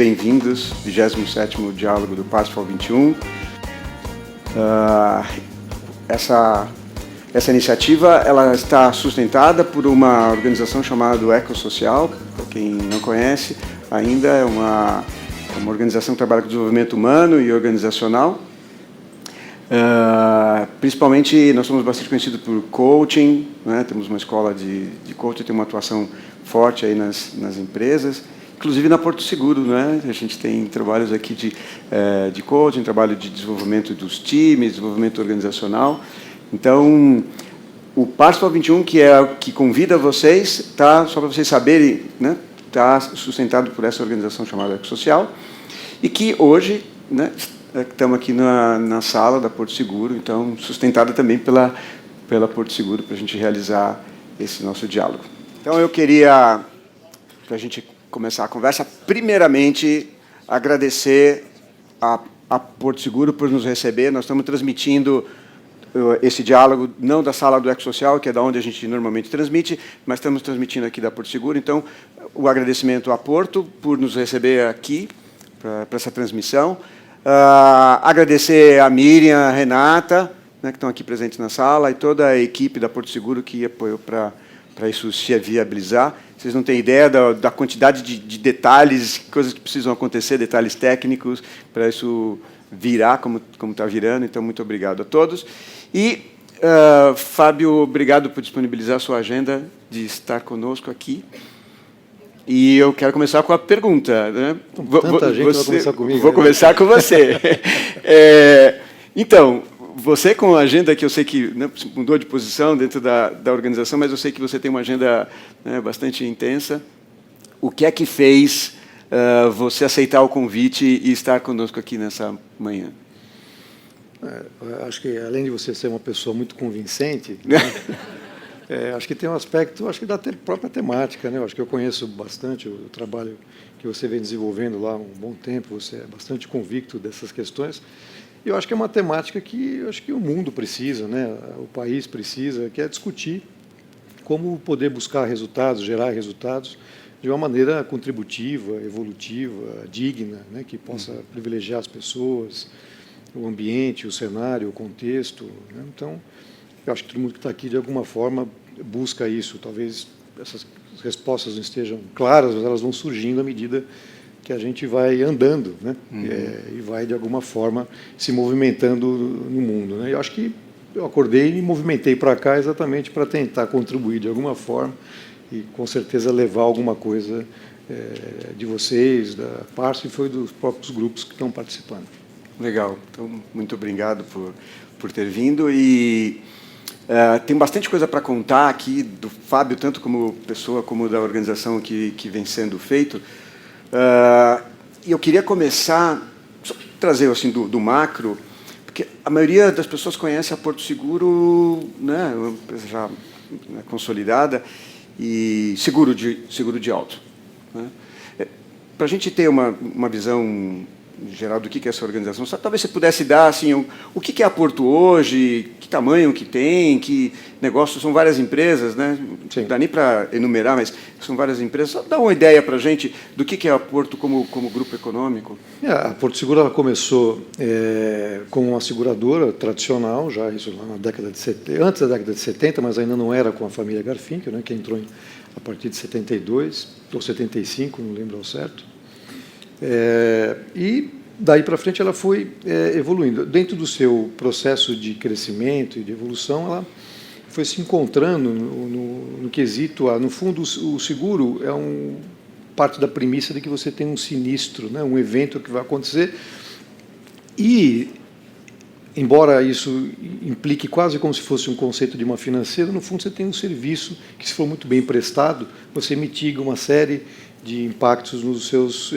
bem-vindos, 27º Diálogo do Parsifal 21. Essa iniciativa ela está sustentada por uma organização chamada Ecossocial. Para quem não conhece, ainda é uma organização que trabalha com desenvolvimento humano e organizacional. Principalmente, nós somos bastante conhecidos por coaching, né? Temos uma escola de coaching, tem uma atuação forte aí nas empresas, inclusive na Porto Seguro, né? A gente tem trabalhos aqui de coaching, trabalho de desenvolvimento dos times, desenvolvimento organizacional. Então, o Parsifal 21, que convida vocês, só para vocês saberem, né? Está sustentado por essa organização chamada Ecossocial, e que hoje, né, estamos aqui na sala da Porto Seguro, então sustentada também pela Porto Seguro para a gente realizar esse nosso diálogo. Então eu queria, para a gente começar a conversa, primeiramente agradecer a Porto Seguro por nos receber. Nós estamos transmitindo esse diálogo não da sala do Ecossocial, que é da onde a gente normalmente transmite, mas estamos transmitindo aqui da Porto Seguro. Então, o agradecimento à Porto por nos receber aqui para essa transmissão. Agradecer a Miriam, a Renata, né, que estão aqui presentes na sala, e toda a equipe da Porto Seguro que apoiou para isso se viabilizar. Vocês não têm ideia da quantidade de detalhes, coisas que precisam acontecer, detalhes técnicos, para isso virar como está virando. Então, muito obrigado a todos. E, Fábio, obrigado por disponibilizar a sua agenda de estar conosco aqui. E eu quero começar com a pergunta. Né? Tanta gente vai começar comigo. Vou começar com você. Então, você com a agenda que eu sei que, né, mudou de posição dentro da organização, mas eu sei que você tem uma agenda, né, bastante intensa. O que é que fez você aceitar o convite e estar conosco aqui nessa manhã? Acho que, além de você ser uma pessoa muito convincente, né, acho que tem um aspecto, acho que da própria temática, né? Acho que eu conheço bastante o trabalho que você vem desenvolvendo lá há um bom tempo. Você é bastante convicto dessas questões. E eu acho que é uma temática que eu acho que o mundo precisa, né? O país precisa, que é discutir como poder buscar resultados, gerar resultados de uma maneira contributiva, evolutiva, digna, né? Que possa privilegiar as pessoas, o ambiente, o cenário, o contexto, né? Então, eu acho que todo mundo que está aqui, de alguma forma, busca isso. Talvez essas respostas não estejam claras, mas elas vão surgindo à medida que a gente vai andando, né? E vai, de alguma forma, se movimentando no mundo, né? Eu acho que eu acordei e me movimentei para cá exatamente para tentar contribuir de alguma forma e, com certeza, levar alguma coisa de vocês, da Parsifal, e foi dos próprios grupos que estão participando. Legal. Então, muito obrigado por ter vindo. E tem bastante coisa para contar aqui do Fábio, tanto como pessoa como da organização que vem sendo feito. E eu queria começar, só trazer assim, do macro, porque a maioria das pessoas conhece a Porto Seguro, né, uma empresa já, né, consolidada, e seguro de auto. Né? Para a gente ter uma visão geral do que é essa organização, talvez você pudesse dar assim, o que é a Porto hoje, que tamanho que tem, que negócios, são várias empresas, né? Não dá nem para enumerar, mas são várias empresas. Só dá uma ideia para a gente do que é a Porto como grupo econômico. A Porto Seguro ela começou como uma seguradora tradicional, já isso lá na década de 70, antes da década de 70, mas ainda não era com a família Garfinkel, né, que entrou a partir de 72 ou 75, não lembro ao certo. E daí para frente ela foi evoluindo. Dentro do seu processo de crescimento e de evolução, ela foi se encontrando no quesito, no fundo, o seguro é parte da premissa de que você tem um sinistro, né, um evento que vai acontecer, e, embora isso implique quase como se fosse um conceito de uma financeira, no fundo você tem um serviço que, se for muito bem prestado, você mitiga uma série de impactos nos seus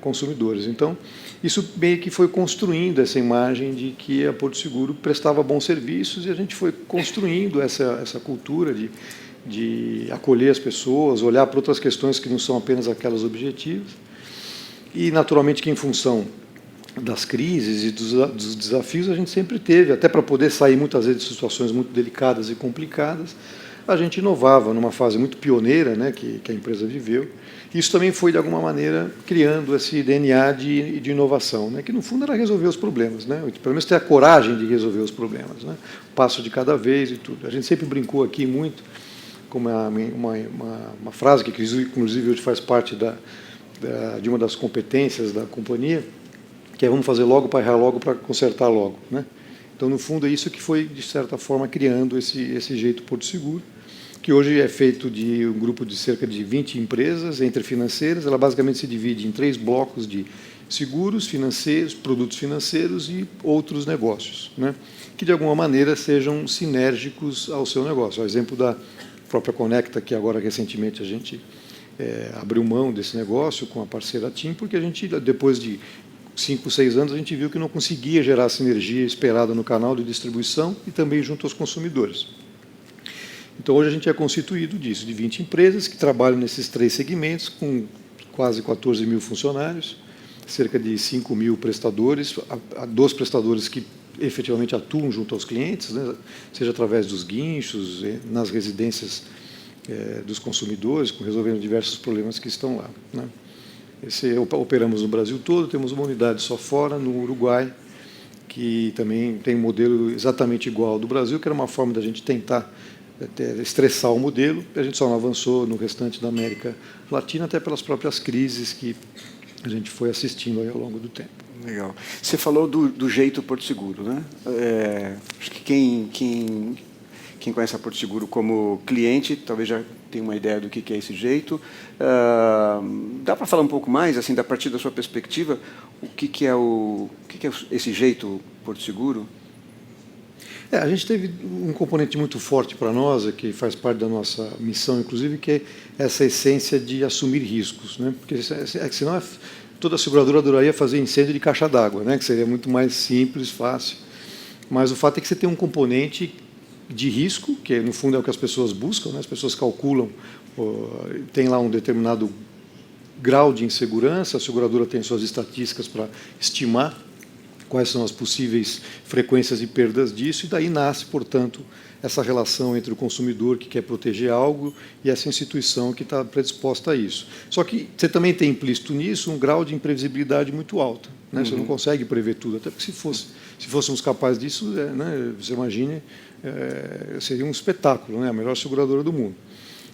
consumidores. Então, isso meio que foi construindo essa imagem de que a Porto Seguro prestava bons serviços, e a gente foi construindo essa cultura de acolher as pessoas, olhar para outras questões que não são apenas aquelas objetivas. E, naturalmente, que em função das crises e dos desafios a gente sempre teve, até para poder sair muitas vezes de situações muito delicadas e complicadas, a gente inovava numa fase muito pioneira, né, que a empresa viveu. Isso também foi, de alguma maneira, criando esse DNA de inovação, né, que, no fundo, era resolver os problemas, né, pelo menos ter a coragem de resolver os problemas, né, passo de cada vez e tudo. A gente sempre brincou aqui muito, com uma frase que, inclusive, hoje faz parte de uma das competências da companhia, que é: vamos fazer logo para errar logo, para consertar logo, né? Então, no fundo, é isso que foi, de certa forma, criando esse jeito Porto Seguro, que hoje é feito de um grupo de cerca de 20 empresas, entre financeiras. Ela basicamente se divide em 3 blocos de seguros, financeiros, produtos financeiros e outros negócios, né, que, de alguma maneira, sejam sinérgicos ao seu negócio. O exemplo da própria Conecta, que agora, recentemente, a gente abriu mão desse negócio com a parceira TIM, porque a gente, depois de 5, 6 anos, a gente viu que não conseguia gerar a sinergia esperada no canal de distribuição e também junto aos consumidores. Então, hoje a gente é constituído disso, de 20 empresas que trabalham nesses 3 segmentos, com quase 14 mil funcionários, cerca de 5 mil prestadores, dos prestadores que efetivamente atuam junto aos clientes, né, seja através dos guinchos, nas residências dos consumidores, resolvendo diversos problemas que estão lá, né. Operamos no Brasil todo, temos uma unidade só fora, no Uruguai, que também tem um modelo exatamente igual ao do Brasil, que era uma forma da gente tentar estressar o modelo. A gente só não avançou no restante da América Latina, até pelas próprias crises que a gente foi assistindo aí ao longo do tempo. Legal. Você falou do jeito Porto Seguro, né? Acho que quem conhece a Porto Seguro como cliente talvez já tenha uma ideia do que é esse jeito. Dá para falar um pouco mais, assim, da partir da sua perspectiva, o que é esse jeito Porto Seguro? A gente teve um componente muito forte para nós, que faz parte da nossa missão, inclusive, que é essa essência de assumir riscos, né? Porque senão toda seguradora adoraria fazer incêndio de caixa d'água, né? Que seria muito mais simples, fácil. Mas o fato é que você tem um componente de risco, que no fundo é o que as pessoas buscam, né? As pessoas calculam, tem lá um determinado grau de insegurança, a seguradora tem suas estatísticas para estimar quais são as possíveis frequências e perdas disso, e daí nasce, portanto, essa relação entre o consumidor que quer proteger algo e essa instituição que está predisposta a isso. Só que você também tem implícito nisso um grau de imprevisibilidade muito alto, né? Você não consegue prever tudo, até porque se fôssemos capazes disso, né, você imagine, seria um espetáculo, né, a melhor seguradora do mundo.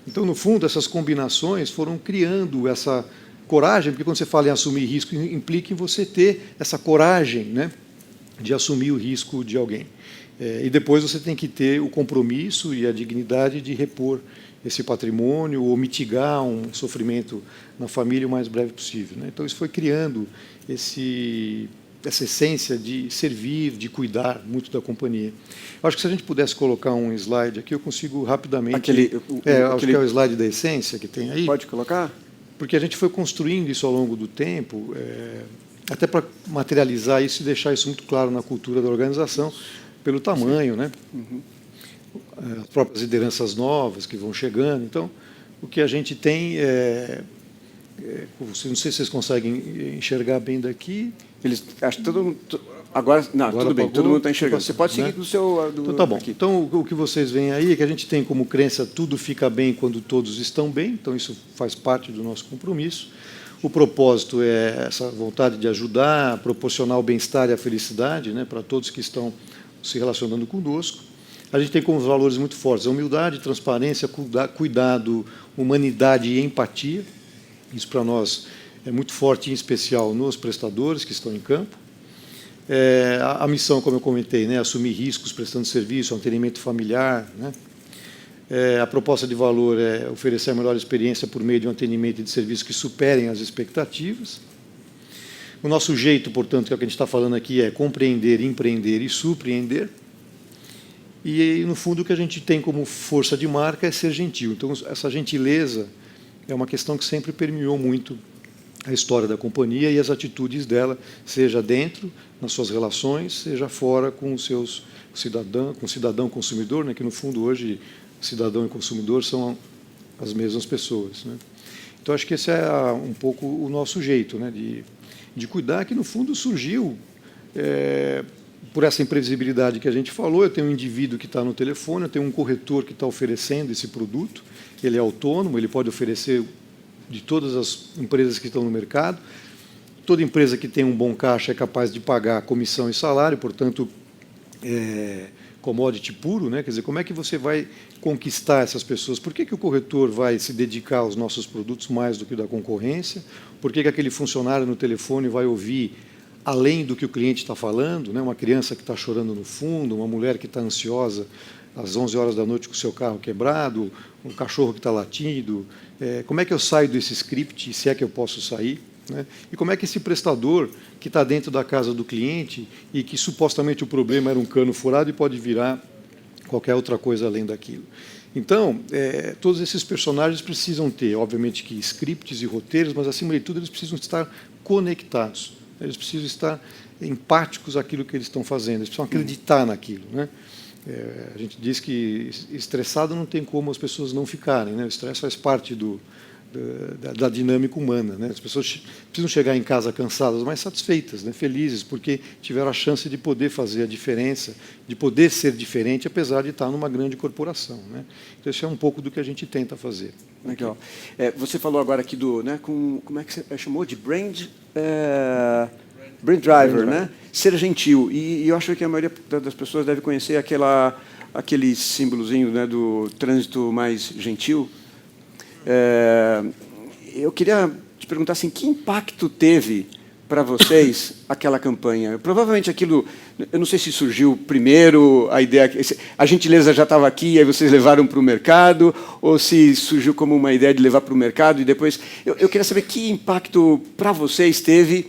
Então, no fundo, essas combinações foram criando essa coragem, porque quando você fala em assumir risco, implica em você ter essa coragem, né, de assumir o risco de alguém. E depois você tem que ter o compromisso e a dignidade de repor esse patrimônio ou mitigar um sofrimento na família o mais breve possível, né? Então, isso foi criando essa essência de servir, de cuidar muito da companhia. Eu acho que se a gente pudesse colocar um slide aqui, eu consigo rapidamente... Acho que é o slide da essência que tem aí. Pode colocar? Porque a gente foi construindo isso ao longo do tempo, até para materializar isso e deixar isso muito claro na cultura da organização, pelo tamanho, né? As próprias lideranças novas que vão chegando. Então, o que a gente tem não sei se vocês conseguem enxergar bem daqui. Acho que todo mundo... Agora tudo bem, todo mundo está enxergando. Você pode seguir, né, do seu... Então, tá bom. Aqui. Então, o que vocês veem aí é que a gente tem como crença: tudo fica bem quando todos estão bem. Então, isso faz parte do nosso compromisso. O propósito é essa vontade de ajudar, proporcionar o bem-estar e a felicidade, né, para todos que estão se relacionando conosco. A gente tem como valores muito fortes a humildade, transparência, cuidado, humanidade e empatia. Isso, para nós, é muito forte, em especial nos prestadores que estão em campo. A missão, como eu comentei, né, assumir riscos prestando serviço, atendimento familiar, né? A proposta de valor é oferecer a melhor experiência por meio de um atendimento e de serviços que superem as expectativas. O nosso jeito, portanto, que é o que a gente está falando aqui, é compreender, empreender e surpreender. E, no fundo, o que a gente tem como força de marca é ser gentil. Então, essa gentileza é uma questão que sempre permeou muito a história da companhia e as atitudes dela, seja dentro, nas suas relações, seja fora com os seus cidadãos, com o cidadão consumidor, né, que, no fundo, hoje, cidadão e consumidor são as mesmas pessoas, né? Então, acho que esse é um pouco o nosso jeito, né, de cuidar, que, no fundo, surgiu por essa imprevisibilidade que a gente falou, eu tenho um indivíduo que está no telefone, eu tenho um corretor que está oferecendo esse produto, ele é autônomo, ele pode oferecer de todas as empresas que estão no mercado. Toda empresa que tem um bom caixa é capaz de pagar comissão e salário, portanto, commodity puro, né? Quer dizer, como é que você vai conquistar essas pessoas? Por que o corretor vai se dedicar aos nossos produtos mais do que o da concorrência? Por que aquele funcionário no telefone vai ouvir além do que o cliente está falando, né? Uma criança que está chorando no fundo, uma mulher que está ansiosa às 11 horas da noite com o seu carro quebrado, um cachorro que está latindo? Como é que eu saio desse script, se é que eu posso sair? Né? E como é que esse prestador, que está dentro da casa do cliente e que supostamente o problema era um cano furado e pode virar qualquer outra coisa além daquilo? Então, todos esses personagens precisam ter, obviamente, que scripts e roteiros, mas, acima de tudo, eles precisam estar conectados. Eles precisam estar empáticos àquilo que eles estão fazendo, eles precisam acreditar naquilo. Né? A gente diz que estressado não tem como as pessoas não ficarem, né? O estresse faz parte da dinâmica humana. Né? As pessoas precisam chegar em casa cansadas, mas satisfeitas, né? Felizes, porque tiveram a chance de poder fazer a diferença, de poder ser diferente, apesar de estar numa grande corporação. Né? Então, isso é um pouco do que a gente tenta fazer. Legal. Você falou agora aqui do... Né, como é que você chamou? De Brand Driver, né? Ser gentil. E eu acho que a maioria das pessoas deve conhecer aquele símbolozinho, né, do trânsito mais gentil. Eu queria te perguntar assim, que impacto teve para vocês aquela campanha? Provavelmente aquilo, eu não sei se surgiu primeiro, a ideia, a gentileza já estava aqui, aí vocês levaram para o mercado, ou se surgiu como uma ideia de levar para o mercado e depois... Eu queria saber que impacto para vocês teve,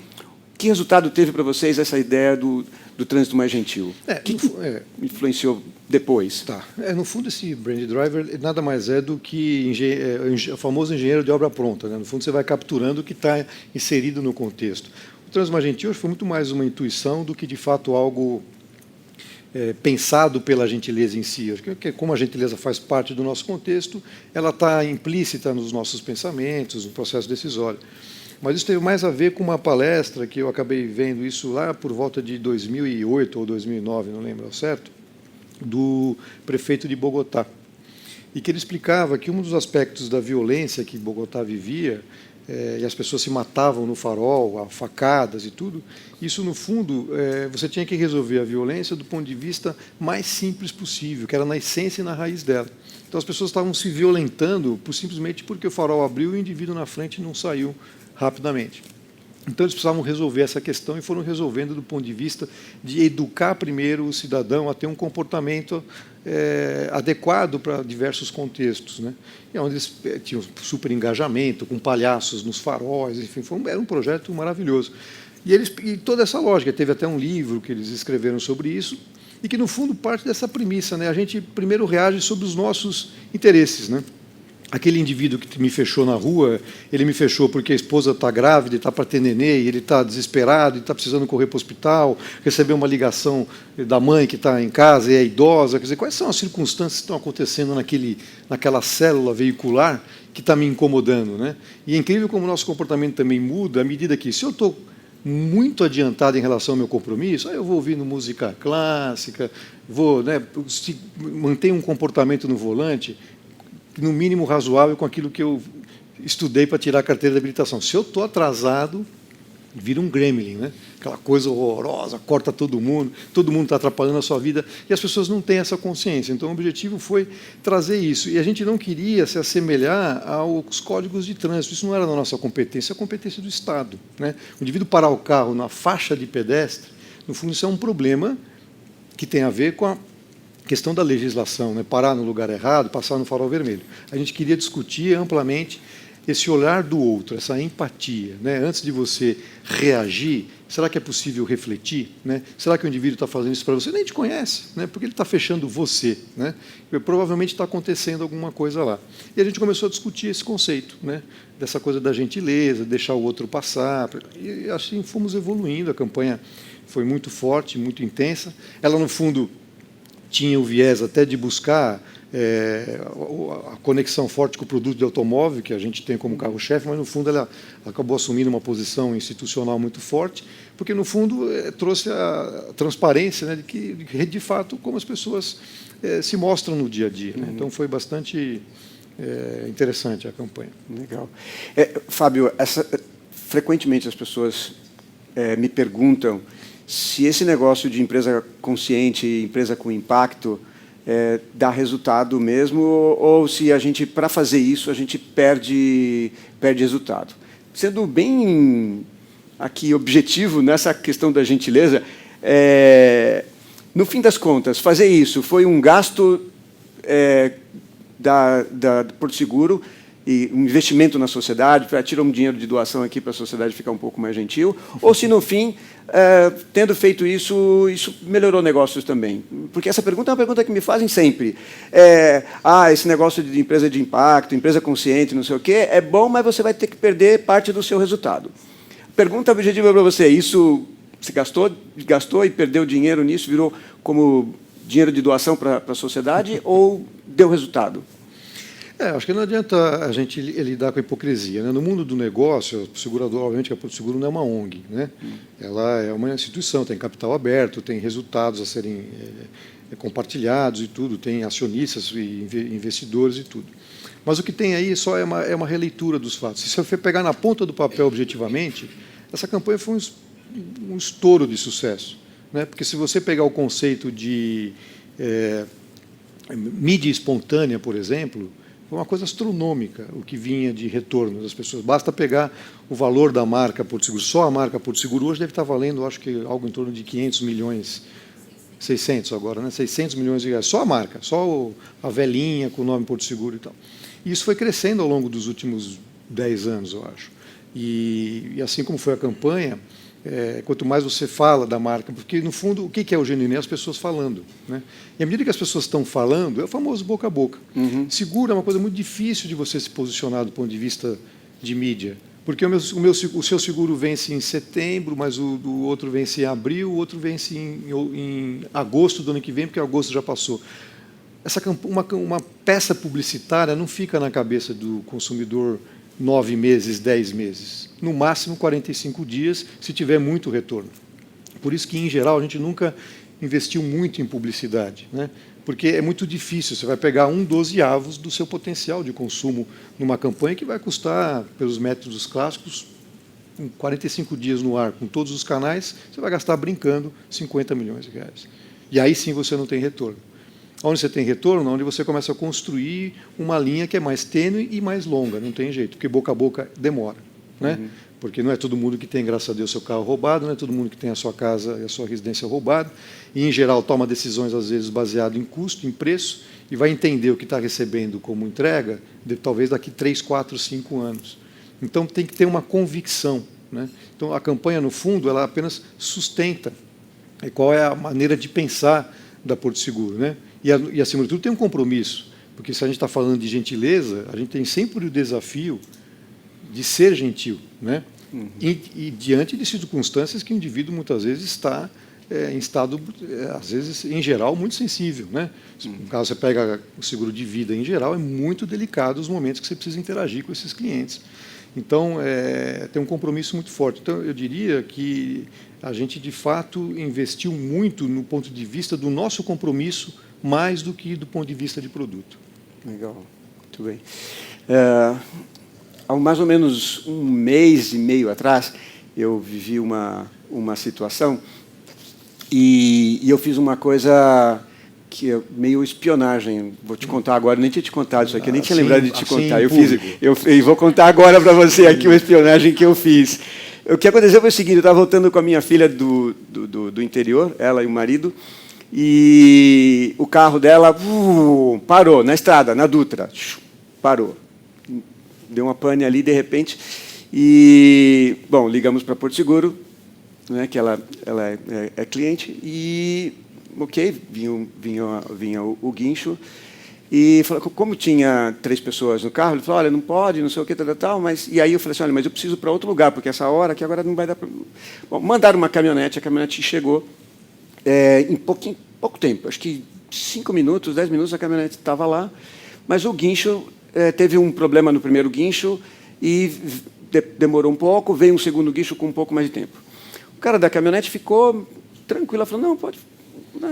que resultado teve para vocês essa ideia do trânsito mais gentil? Que influenciou depois? Tá. No fundo, esse Brand Driver nada mais é do que o famoso engenheiro de obra pronta. Né? No fundo, você vai capturando o que está inserido no contexto. O trânsito mais gentil foi muito mais uma intuição do que, de fato, algo pensado pela gentileza em si. Porque, como a gentileza faz parte do nosso contexto, ela está implícita nos nossos pensamentos, no processo decisório. Mas isso teve mais a ver com uma palestra que eu acabei vendo isso lá por volta de 2008 ou 2009, não lembro ao certo, do prefeito de Bogotá. E que ele explicava que um dos aspectos da violência que Bogotá vivia, e as pessoas se matavam no farol, a facadas e tudo, isso, no fundo, você tinha que resolver a violência do ponto de vista mais simples possível, que era na essência e na raiz dela. Então, as pessoas estavam se violentando simplesmente porque o farol abriu e o indivíduo na frente não saiu rapidamente. Então, eles precisavam resolver essa questão e foram resolvendo do ponto de vista de educar primeiro o cidadão a ter um comportamento adequado para diversos contextos. Né? E onde eles tinham super engajamento, com palhaços nos faróis, enfim, era um projeto maravilhoso. E toda essa lógica, teve até um livro que eles escreveram sobre isso, e que, no fundo, parte dessa premissa. Né? A gente primeiro reage sobre os nossos interesses. Né? Aquele indivíduo que me fechou na rua, ele me fechou porque a esposa está grávida, está para ter nenê, e ele está desesperado, e está precisando correr para o hospital, recebeu uma ligação da mãe que está em casa e é idosa. Quer dizer, quais são as circunstâncias que estão acontecendo naquela célula veicular que está me incomodando? Né? E é incrível como o nosso comportamento também muda à medida que, se eu estou muito adiantado em relação ao meu compromisso, aí eu vou ouvindo música clássica, manter um comportamento no volante no mínimo razoável com aquilo que eu estudei para tirar a carteira de habilitação. Se eu estou atrasado, vira um gremlin, né? Aquela coisa horrorosa, corta todo mundo está atrapalhando a sua vida, e as pessoas não têm essa consciência. Então, o objetivo foi trazer isso. E a gente não queria se assemelhar aos códigos de trânsito. Isso não era da nossa competência, é a competência do Estado. Né? O indivíduo parar o carro na faixa de pedestre, no fundo, isso é um problema que tem a ver com a questão da legislação, né? Parar no lugar errado, passar no farol vermelho. A gente queria discutir amplamente esse olhar do outro, essa empatia. Né? Antes de você reagir, será que é possível refletir? Né? Será que o indivíduo está fazendo isso para você? Nem te conhece, né? Porque ele está fechando você. Né? Provavelmente está acontecendo alguma coisa lá. E a gente começou a discutir esse conceito, né? Dessa coisa da gentileza, deixar o outro passar. E assim fomos evoluindo, a campanha foi muito forte, muito intensa. Ela, no fundo, tinha o viés até de buscar a conexão forte com o produto de automóvel, que a gente tem como carro-chefe, mas, no fundo, ela acabou assumindo uma posição institucional muito forte, porque, no fundo, trouxe a transparência, né, de fato, como as pessoas se mostram no dia a dia. Né? Então, foi bastante interessante a campanha. Legal. Fábio, frequentemente as pessoas me perguntam se esse negócio de empresa consciente, empresa com impacto, dá resultado mesmo, ou se a gente, para fazer isso, a gente perde resultado. Sendo bem aqui objetivo nessa questão da gentileza, no fim das contas, fazer isso foi um gasto da Porto Seguro e um investimento na sociedade, para tirar um dinheiro de doação aqui para a sociedade ficar um pouco mais gentil, ou se, no fim, tendo feito isso, isso melhorou negócios também? Porque essa pergunta é uma pergunta que me fazem sempre. Esse negócio de empresa de impacto, empresa consciente, não sei o quê, é bom, mas você vai ter que perder parte do seu resultado. Pergunta objetiva para você, isso se gastou e perdeu dinheiro nisso, virou como dinheiro de doação para a sociedade, ou deu resultado? Acho que não adianta a gente lidar com a hipocrisia. Né? No mundo do negócio, o segurador, obviamente, que a Porto Seguro não é uma ONG. Né? Ela é uma instituição, tem capital aberto, tem resultados a serem compartilhados e tudo, tem acionistas e investidores e tudo. Mas o que tem aí só é uma releitura dos fatos. Se você pegar na ponta do papel objetivamente, essa campanha foi um estouro de sucesso. Né? Porque se você pegar o conceito de mídia espontânea, por exemplo, foi uma coisa astronômica o que vinha de retorno das pessoas. Basta pegar o valor da marca Porto Seguro. Só a marca Porto Seguro hoje deve estar valendo, acho que algo em torno de 500 milhões, 600 agora, né? 600 milhões de reais. Só a marca, só a velhinha com o nome Porto Seguro e tal. E isso foi crescendo ao longo dos últimos 10 anos, eu acho. E assim como foi a campanha, quanto mais você fala da marca, porque, no fundo, o que é o genuíno? É as pessoas falando. Né? E à medida que as pessoas estão falando, é o famoso boca a boca. Seguro é uma coisa muito difícil de você se posicionar do ponto de vista de mídia, porque o seu seguro vence em setembro, mas o outro vence em abril, o outro vence em agosto do ano que vem, porque agosto já passou. Uma peça publicitária não fica na cabeça do consumidor 9 meses, 10 meses. No máximo 45 dias, se tiver muito retorno. Por isso que, em geral, a gente nunca investiu muito em publicidade, né? Porque é muito difícil. Você vai pegar 1/12 do seu potencial de consumo numa campanha que vai custar, pelos métodos clássicos, 45 dias no ar, com todos os canais, você vai gastar brincando 50 milhões de reais. E aí sim você não tem retorno. Onde você tem retorno? Onde você começa a construir uma linha que é mais tênue e mais longa, não tem jeito, porque boca a boca demora. Né? Porque não é todo mundo que tem, graças a Deus, seu carro roubado, não é todo mundo que tem a sua casa e a sua residência roubada, e, em geral, toma decisões, às vezes, baseado em custo, em preço, e vai entender o que está recebendo como entrega, talvez daqui 3, 4, 5 anos. Então, tem que ter uma convicção. Né? Então, a campanha, no fundo, ela apenas sustenta qual é a maneira de pensar da Porto Seguro. Né? E, acima de tudo, tem um compromisso, porque se a gente está falando de gentileza, a gente tem sempre o desafio de ser gentil, né? E diante de circunstâncias que o indivíduo, muitas vezes, está em estado, às vezes, em geral, muito sensível. Né? No caso, você pega o seguro de vida, em geral, é muito delicado os momentos que você precisa interagir com esses clientes. Então, tem um compromisso muito forte. Então, eu diria que a gente, de fato, investiu muito no ponto de vista do nosso compromisso, mais do que do ponto de vista de produto. Legal, muito bem. Há mais ou menos 1 mês e meio atrás, eu vivi uma situação e eu fiz uma coisa que é meio espionagem. Vou te contar agora, nem tinha te contado isso aqui, nem tinha lembrado de te contar. Eu vou contar agora para você aqui uma espionagem que eu fiz. O que aconteceu foi o seguinte, eu estava voltando com a minha filha do interior, ela e o marido, e o carro dela parou na estrada, na Dutra, parou. Deu uma pane ali, de repente, e, bom, ligamos para Porto Seguro, né, que ela é cliente, e, ok, vinha o guincho, e falou, como tinha 3 pessoas no carro, ele falou, olha, não pode, não sei o que, tal, mas... E aí eu falei assim, olha, mas eu preciso para outro lugar, porque essa hora aqui agora não vai dar para... Bom, mandaram uma caminhonete, a caminhonete chegou, em pouco tempo, acho que 5 minutos, 10 minutos a caminhonete estava lá, mas o guincho teve um problema no primeiro guincho e demorou um pouco, veio um segundo guincho com um pouco mais de tempo. O cara da caminhonete ficou tranquilo, falou, não, pode...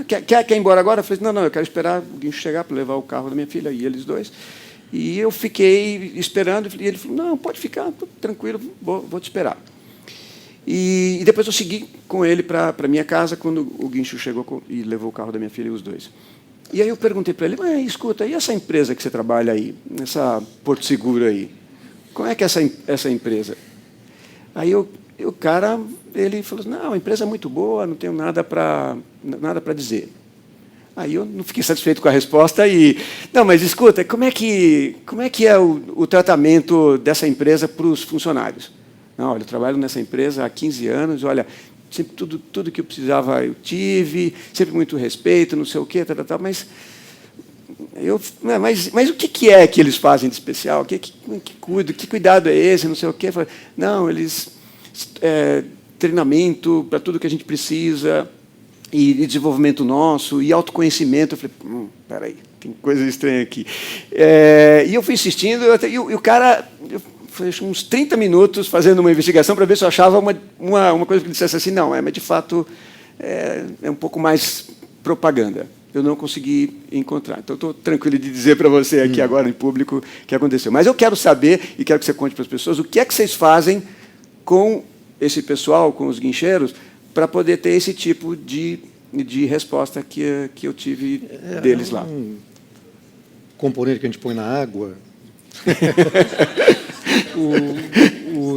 Quer ir embora agora? Eu falei, não, eu quero esperar o guincho chegar para levar o carro da minha filha e eles dois. E eu fiquei esperando, e ele falou, não, pode ficar, tranquilo, vou te esperar. E depois eu segui com ele para a minha casa, quando o guincho chegou e levou o carro da minha filha e os dois. E aí eu perguntei para ele, mas escuta, e essa empresa que você trabalha aí, essa Porto Seguro aí, como é que é essa empresa? Aí o cara, ele falou, não, a empresa é muito boa, não tenho nada para dizer. Aí eu não fiquei satisfeito com a resposta e... Não, mas escuta, como é que é o tratamento dessa empresa para os funcionários? Não, olha, eu trabalho nessa empresa há 15 anos, olha, sempre tudo que eu precisava eu tive, sempre muito respeito, não sei o quê, mas o que é que eles fazem de especial? Que cuidado é esse, não sei o quê? Eu falei, não, eles... treinamento para tudo que a gente precisa... E desenvolvimento nosso, e autoconhecimento. Eu falei, espera aí, tem coisa estranha aqui. E eu fui insistindo, e o cara, foi uns 30 minutos fazendo uma investigação para ver se eu achava uma coisa que ele dissesse assim, não, mas de fato é um pouco mais propaganda. Eu não consegui encontrar. Então, estou tranquilo de dizer para você aqui agora em público o que aconteceu. Mas eu quero saber, e quero que você conte para as pessoas, o que é que vocês fazem com esse pessoal, com os guincheiros, para poder ter esse tipo de resposta que eu tive deles lá. Um componente que a gente põe na água.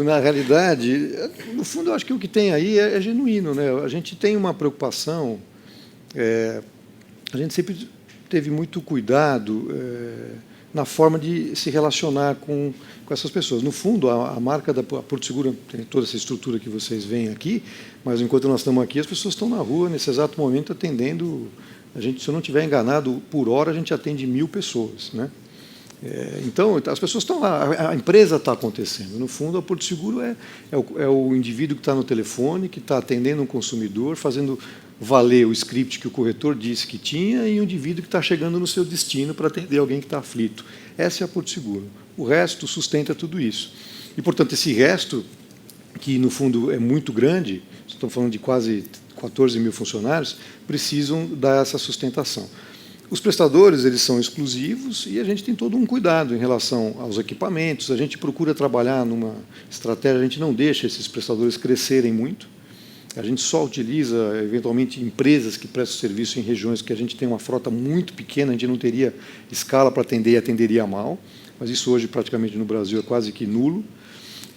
Na realidade, no fundo, eu acho que o que tem aí é genuíno, né? A gente tem uma preocupação, a gente sempre teve muito cuidado na forma de se relacionar com essas pessoas. No fundo, a marca da Porto Seguro tem toda essa estrutura que vocês veem aqui, mas enquanto nós estamos aqui, as pessoas estão na rua, nesse exato momento, atendendo... se eu não estiver enganado, por hora a gente atende 1.000 pessoas, né? Então, as pessoas estão lá, a empresa está acontecendo. No fundo, a Porto Seguro é o indivíduo que está no telefone, que está atendendo um consumidor, fazendo valer o script que o corretor disse que tinha, e o indivíduo que está chegando no seu destino para atender alguém que está aflito. Essa é a Porto Seguro. O resto sustenta tudo isso. E, portanto, esse resto, que no fundo é muito grande, estamos falando de quase 14 mil funcionários, precisam dar essa sustentação. Os prestadores, eles são exclusivos e a gente tem todo um cuidado em relação aos equipamentos, a gente procura trabalhar numa estratégia, a gente não deixa esses prestadores crescerem muito, a gente só utiliza, eventualmente, empresas que prestam serviço em regiões que a gente tem uma frota muito pequena, a gente não teria escala para atender e atenderia mal, mas isso hoje, praticamente, no Brasil, é quase que nulo.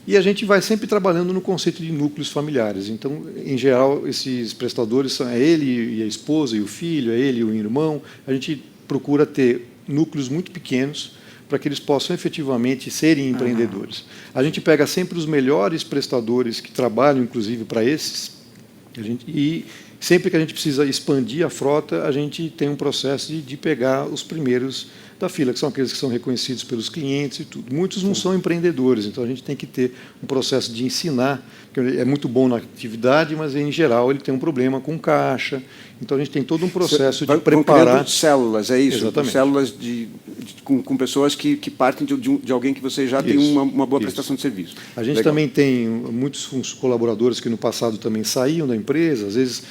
E a gente vai sempre trabalhando no conceito de núcleos familiares. Então, em geral, esses prestadores são ele e a esposa e o filho, é ele e o irmão. A gente procura ter núcleos muito pequenos para que eles possam efetivamente serem empreendedores. A gente pega sempre os melhores prestadores que trabalham, inclusive, para esses. E sempre que a gente precisa expandir a frota, a gente tem um processo de pegar os primeiros da fila, que são aqueles que são reconhecidos pelos clientes e tudo. Muitos não são empreendedores, então a gente tem que ter um processo de ensinar, que é muito bom na atividade, mas, em geral, ele tem um problema com caixa. Então, a gente tem todo um processo de preparar... células, é isso? Exatamente. Células com pessoas que partem de alguém que você já tem uma boa prestação de serviço. A gente também tem muitos colaboradores que, no passado, também saíam da empresa, às vezes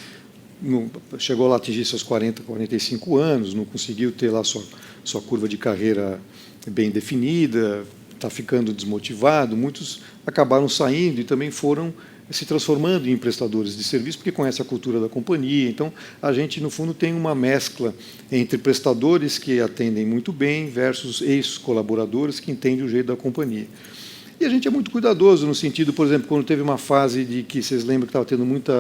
chegou lá a atingir seus 40, 45 anos, não conseguiu ter lá sua curva de carreira bem definida, está ficando desmotivado. Muitos acabaram saindo e também foram se transformando em prestadores de serviço, porque conhecem a cultura da companhia. Então, a gente, no fundo, tem uma mescla entre prestadores que atendem muito bem versus ex-colaboradores que entendem o jeito da companhia. E a gente é muito cuidadoso no sentido, por exemplo, quando teve uma fase de que vocês lembram que estava tendo muito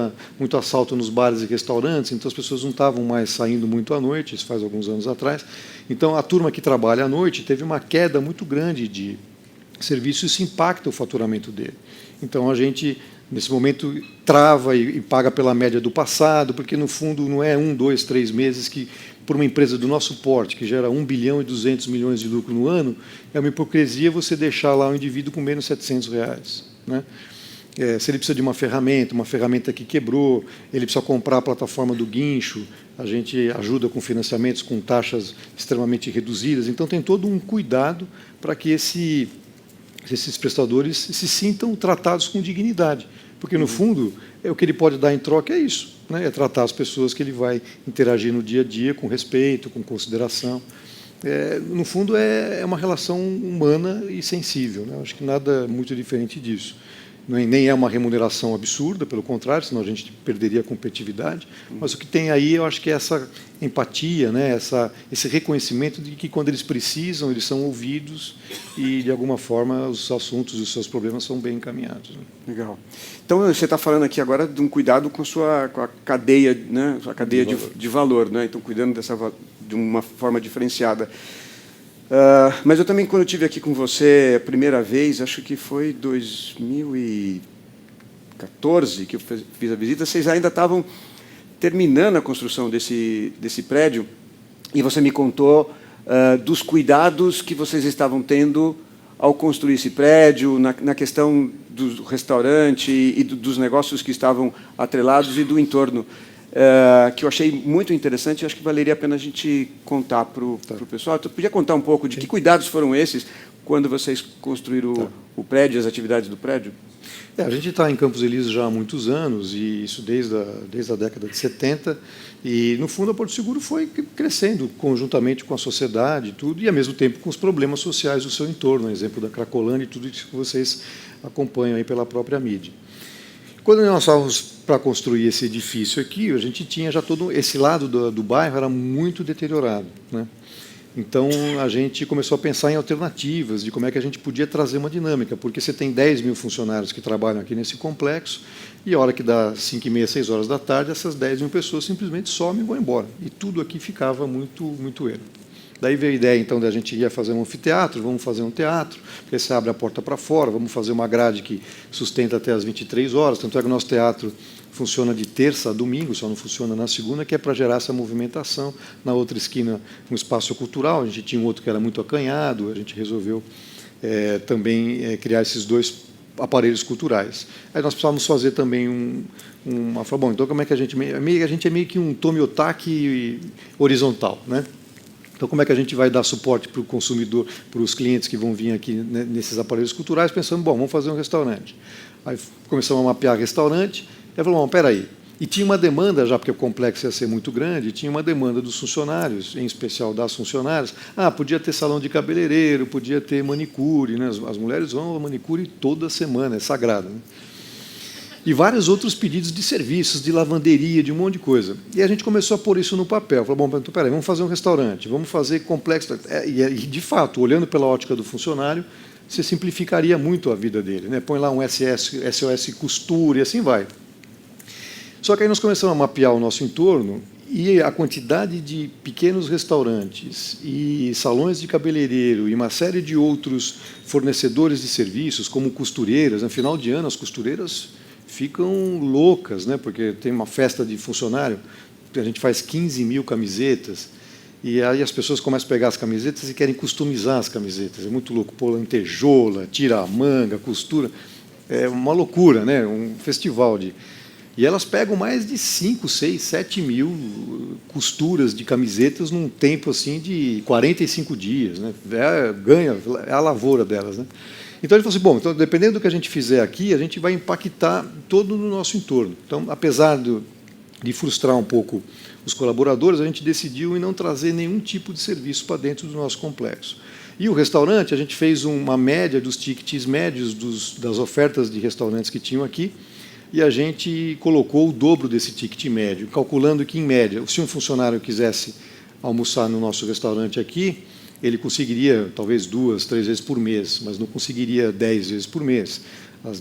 assalto nos bares e restaurantes, então as pessoas não estavam mais saindo muito à noite, isso faz alguns anos atrás. Então, a turma que trabalha à noite teve uma queda muito grande de serviço e isso impacta o faturamento dele. Então, a gente, nesse momento, trava e paga pela média do passado, porque, no fundo, não é 1, 2, 3 meses que, por uma empresa do nosso porte, que gera 1 bilhão e 200 milhões de lucro no ano, é uma hipocrisia você deixar lá o indivíduo com menos R$ 700, né? Se ele precisa de uma ferramenta que quebrou, ele precisa comprar a plataforma do guincho, a gente ajuda com financiamentos com taxas extremamente reduzidas. Então, tem todo um cuidado para que esses prestadores se sintam tratados com dignidade. Porque, no fundo, o que ele pode dar em troca é isso, né? É tratar as pessoas que ele vai interagir no dia a dia com respeito, com consideração. No fundo, é uma relação humana e sensível, né? Acho que nada muito diferente disso. Nem é uma remuneração absurda, pelo contrário, senão a gente perderia a competitividade. Mas o que tem aí, eu acho que é essa empatia, né? Esse reconhecimento de que, quando eles precisam, eles são ouvidos e, de alguma forma, os assuntos e os seus problemas são bem encaminhados, né? Legal. Então, você está falando aqui agora de um cuidado com a cadeia, né? A cadeia de valor, né? Então, cuidando de uma forma diferenciada. Mas eu também, quando eu estive aqui com você a primeira vez, acho que foi 2014 que eu fiz a visita, vocês ainda estavam terminando a construção desse prédio, e você me contou dos cuidados que vocês estavam tendo ao construir esse prédio, na questão do restaurante e dos negócios que estavam atrelados e do entorno. Que eu achei muito interessante, e acho que valeria a pena a gente contar para o pessoal. Tu podia contar um pouco de que cuidados foram esses quando vocês construíram o prédio, as atividades do prédio? A gente está em Campos Elíseos já há muitos anos, e isso desde a década de 70, e, no fundo, a Porto Seguro foi crescendo conjuntamente com a sociedade, tudo, e, ao mesmo tempo, com os problemas sociais do seu entorno, exemplo da Cracolândia e tudo isso que vocês acompanham aí pela própria mídia. Quando nós estávamos para construir esse edifício aqui, a gente tinha já todo esse lado do bairro era muito deteriorado, né? Então, a gente começou a pensar em alternativas, de como é que a gente podia trazer uma dinâmica, porque você tem 10 mil funcionários que trabalham aqui nesse complexo, e a hora que dá 5h30, 6 horas da tarde, essas 10 mil pessoas simplesmente somem e vão embora. E tudo aqui ficava muito, muito erro. Daí veio a ideia, então, da gente ia fazer um anfiteatro, vamos fazer um teatro, porque você abre a porta para fora, vamos fazer uma grade que sustenta até as 23 horas, tanto é que o nosso teatro funciona de terça a domingo, só não funciona na segunda, que é para gerar essa movimentação. Na outra esquina, um espaço cultural, a gente tinha um outro que era muito acanhado, a gente resolveu também criar esses dois aparelhos culturais. Aí nós precisávamos fazer também bom, então como é que a gente é meio que um Tomiotaki horizontal, né? Então, como é que a gente vai dar suporte para o consumidor, para os clientes que vão vir aqui, né, nesses aparelhos culturais, pensando, bom, vamos fazer um restaurante. Aí começamos a mapear restaurante, aí falamos, espera aí. E tinha uma demanda, já porque o complexo ia ser muito grande, tinha uma demanda dos funcionários, em especial das funcionárias. Podia ter salão de cabeleireiro, podia ter manicure, né? As mulheres vão ao manicure toda semana, é sagrado, né? E vários outros pedidos de serviços, de lavanderia, de um monte de coisa. E a gente começou a pôr isso no papel. Falou, bom, então, peraí, vamos fazer um restaurante, vamos fazer complexo. E, de fato, olhando pela ótica do funcionário, você simplificaria muito a vida dele, né? Põe lá um SOS costura e assim vai. Só que aí nós começamos a mapear o nosso entorno, e a quantidade de pequenos restaurantes e salões de cabeleireiro e uma série de outros fornecedores de serviços, como costureiras. No final de ano, as costureiras ficam loucas, né? Porque tem uma festa de funcionário, a gente faz 15 mil camisetas, e aí as pessoas começam a pegar as camisetas e querem customizar as camisetas. É muito louco, pôr lantejola, tira a manga, costura. É uma loucura, né? Um festival de... E elas pegam mais de 5, 6, 7 mil costuras de camisetas num tempo assim de 45 dias, né? É a lavoura delas, né? Então, ele falou assim, bom, então, dependendo do que a gente fizer aqui, a gente vai impactar todo no nosso entorno. Então, apesar de frustrar um pouco os colaboradores, a gente decidiu em não trazer nenhum tipo de serviço para dentro do nosso complexo. E o restaurante, a gente fez uma média dos tickets médios das ofertas de restaurantes que tinham aqui, e a gente colocou o dobro desse ticket médio, calculando que, em média, se um funcionário quisesse almoçar no nosso restaurante aqui, ele conseguiria talvez 2, 3 vezes por mês, mas não conseguiria 10 vezes por mês. As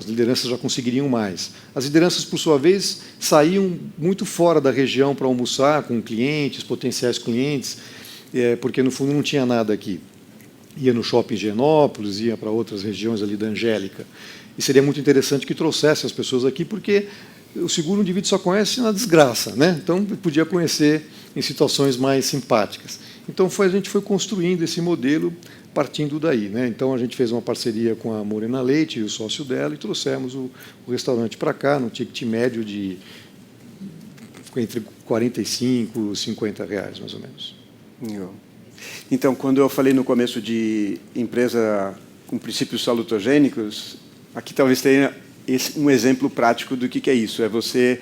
lideranças já conseguiriam mais. As lideranças, por sua vez, saíam muito fora da região para almoçar com clientes, potenciais clientes, porque, no fundo, não tinha nada aqui. Ia no shopping Higienópolis, ia para outras regiões ali da Angélica. E seria muito interessante que trouxesse as pessoas aqui, porque o seguro o indivíduo só conhece na desgraça, né? Então, podia conhecer em situações mais simpáticas. Então, a gente foi construindo esse modelo partindo daí, né? Então a gente fez uma parceria com a Morena Leite e o sócio dela e trouxemos o restaurante para cá, num ticket médio de entre 45 e 50 reais, mais ou menos. Então, quando eu falei no começo de empresa com princípios salutogênicos, aqui talvez tenha um exemplo prático do que é isso. É você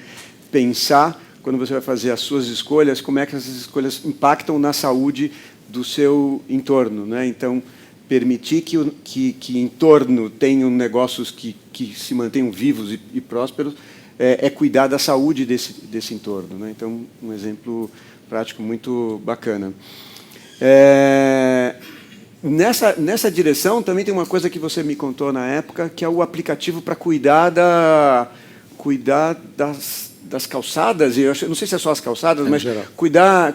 pensar, quando você vai fazer as suas escolhas, como é que essas escolhas impactam na saúde do seu entorno, né? Então, permitir que em torno tenham negócios que se mantenham vivos e prósperos é cuidar da saúde desse entorno, né? Então, um exemplo prático muito bacana. Nessa direção, também tem uma coisa que você me contou na época, que é o aplicativo para cuidar das calçadas, eu não sei se é só as calçadas, mas cuidar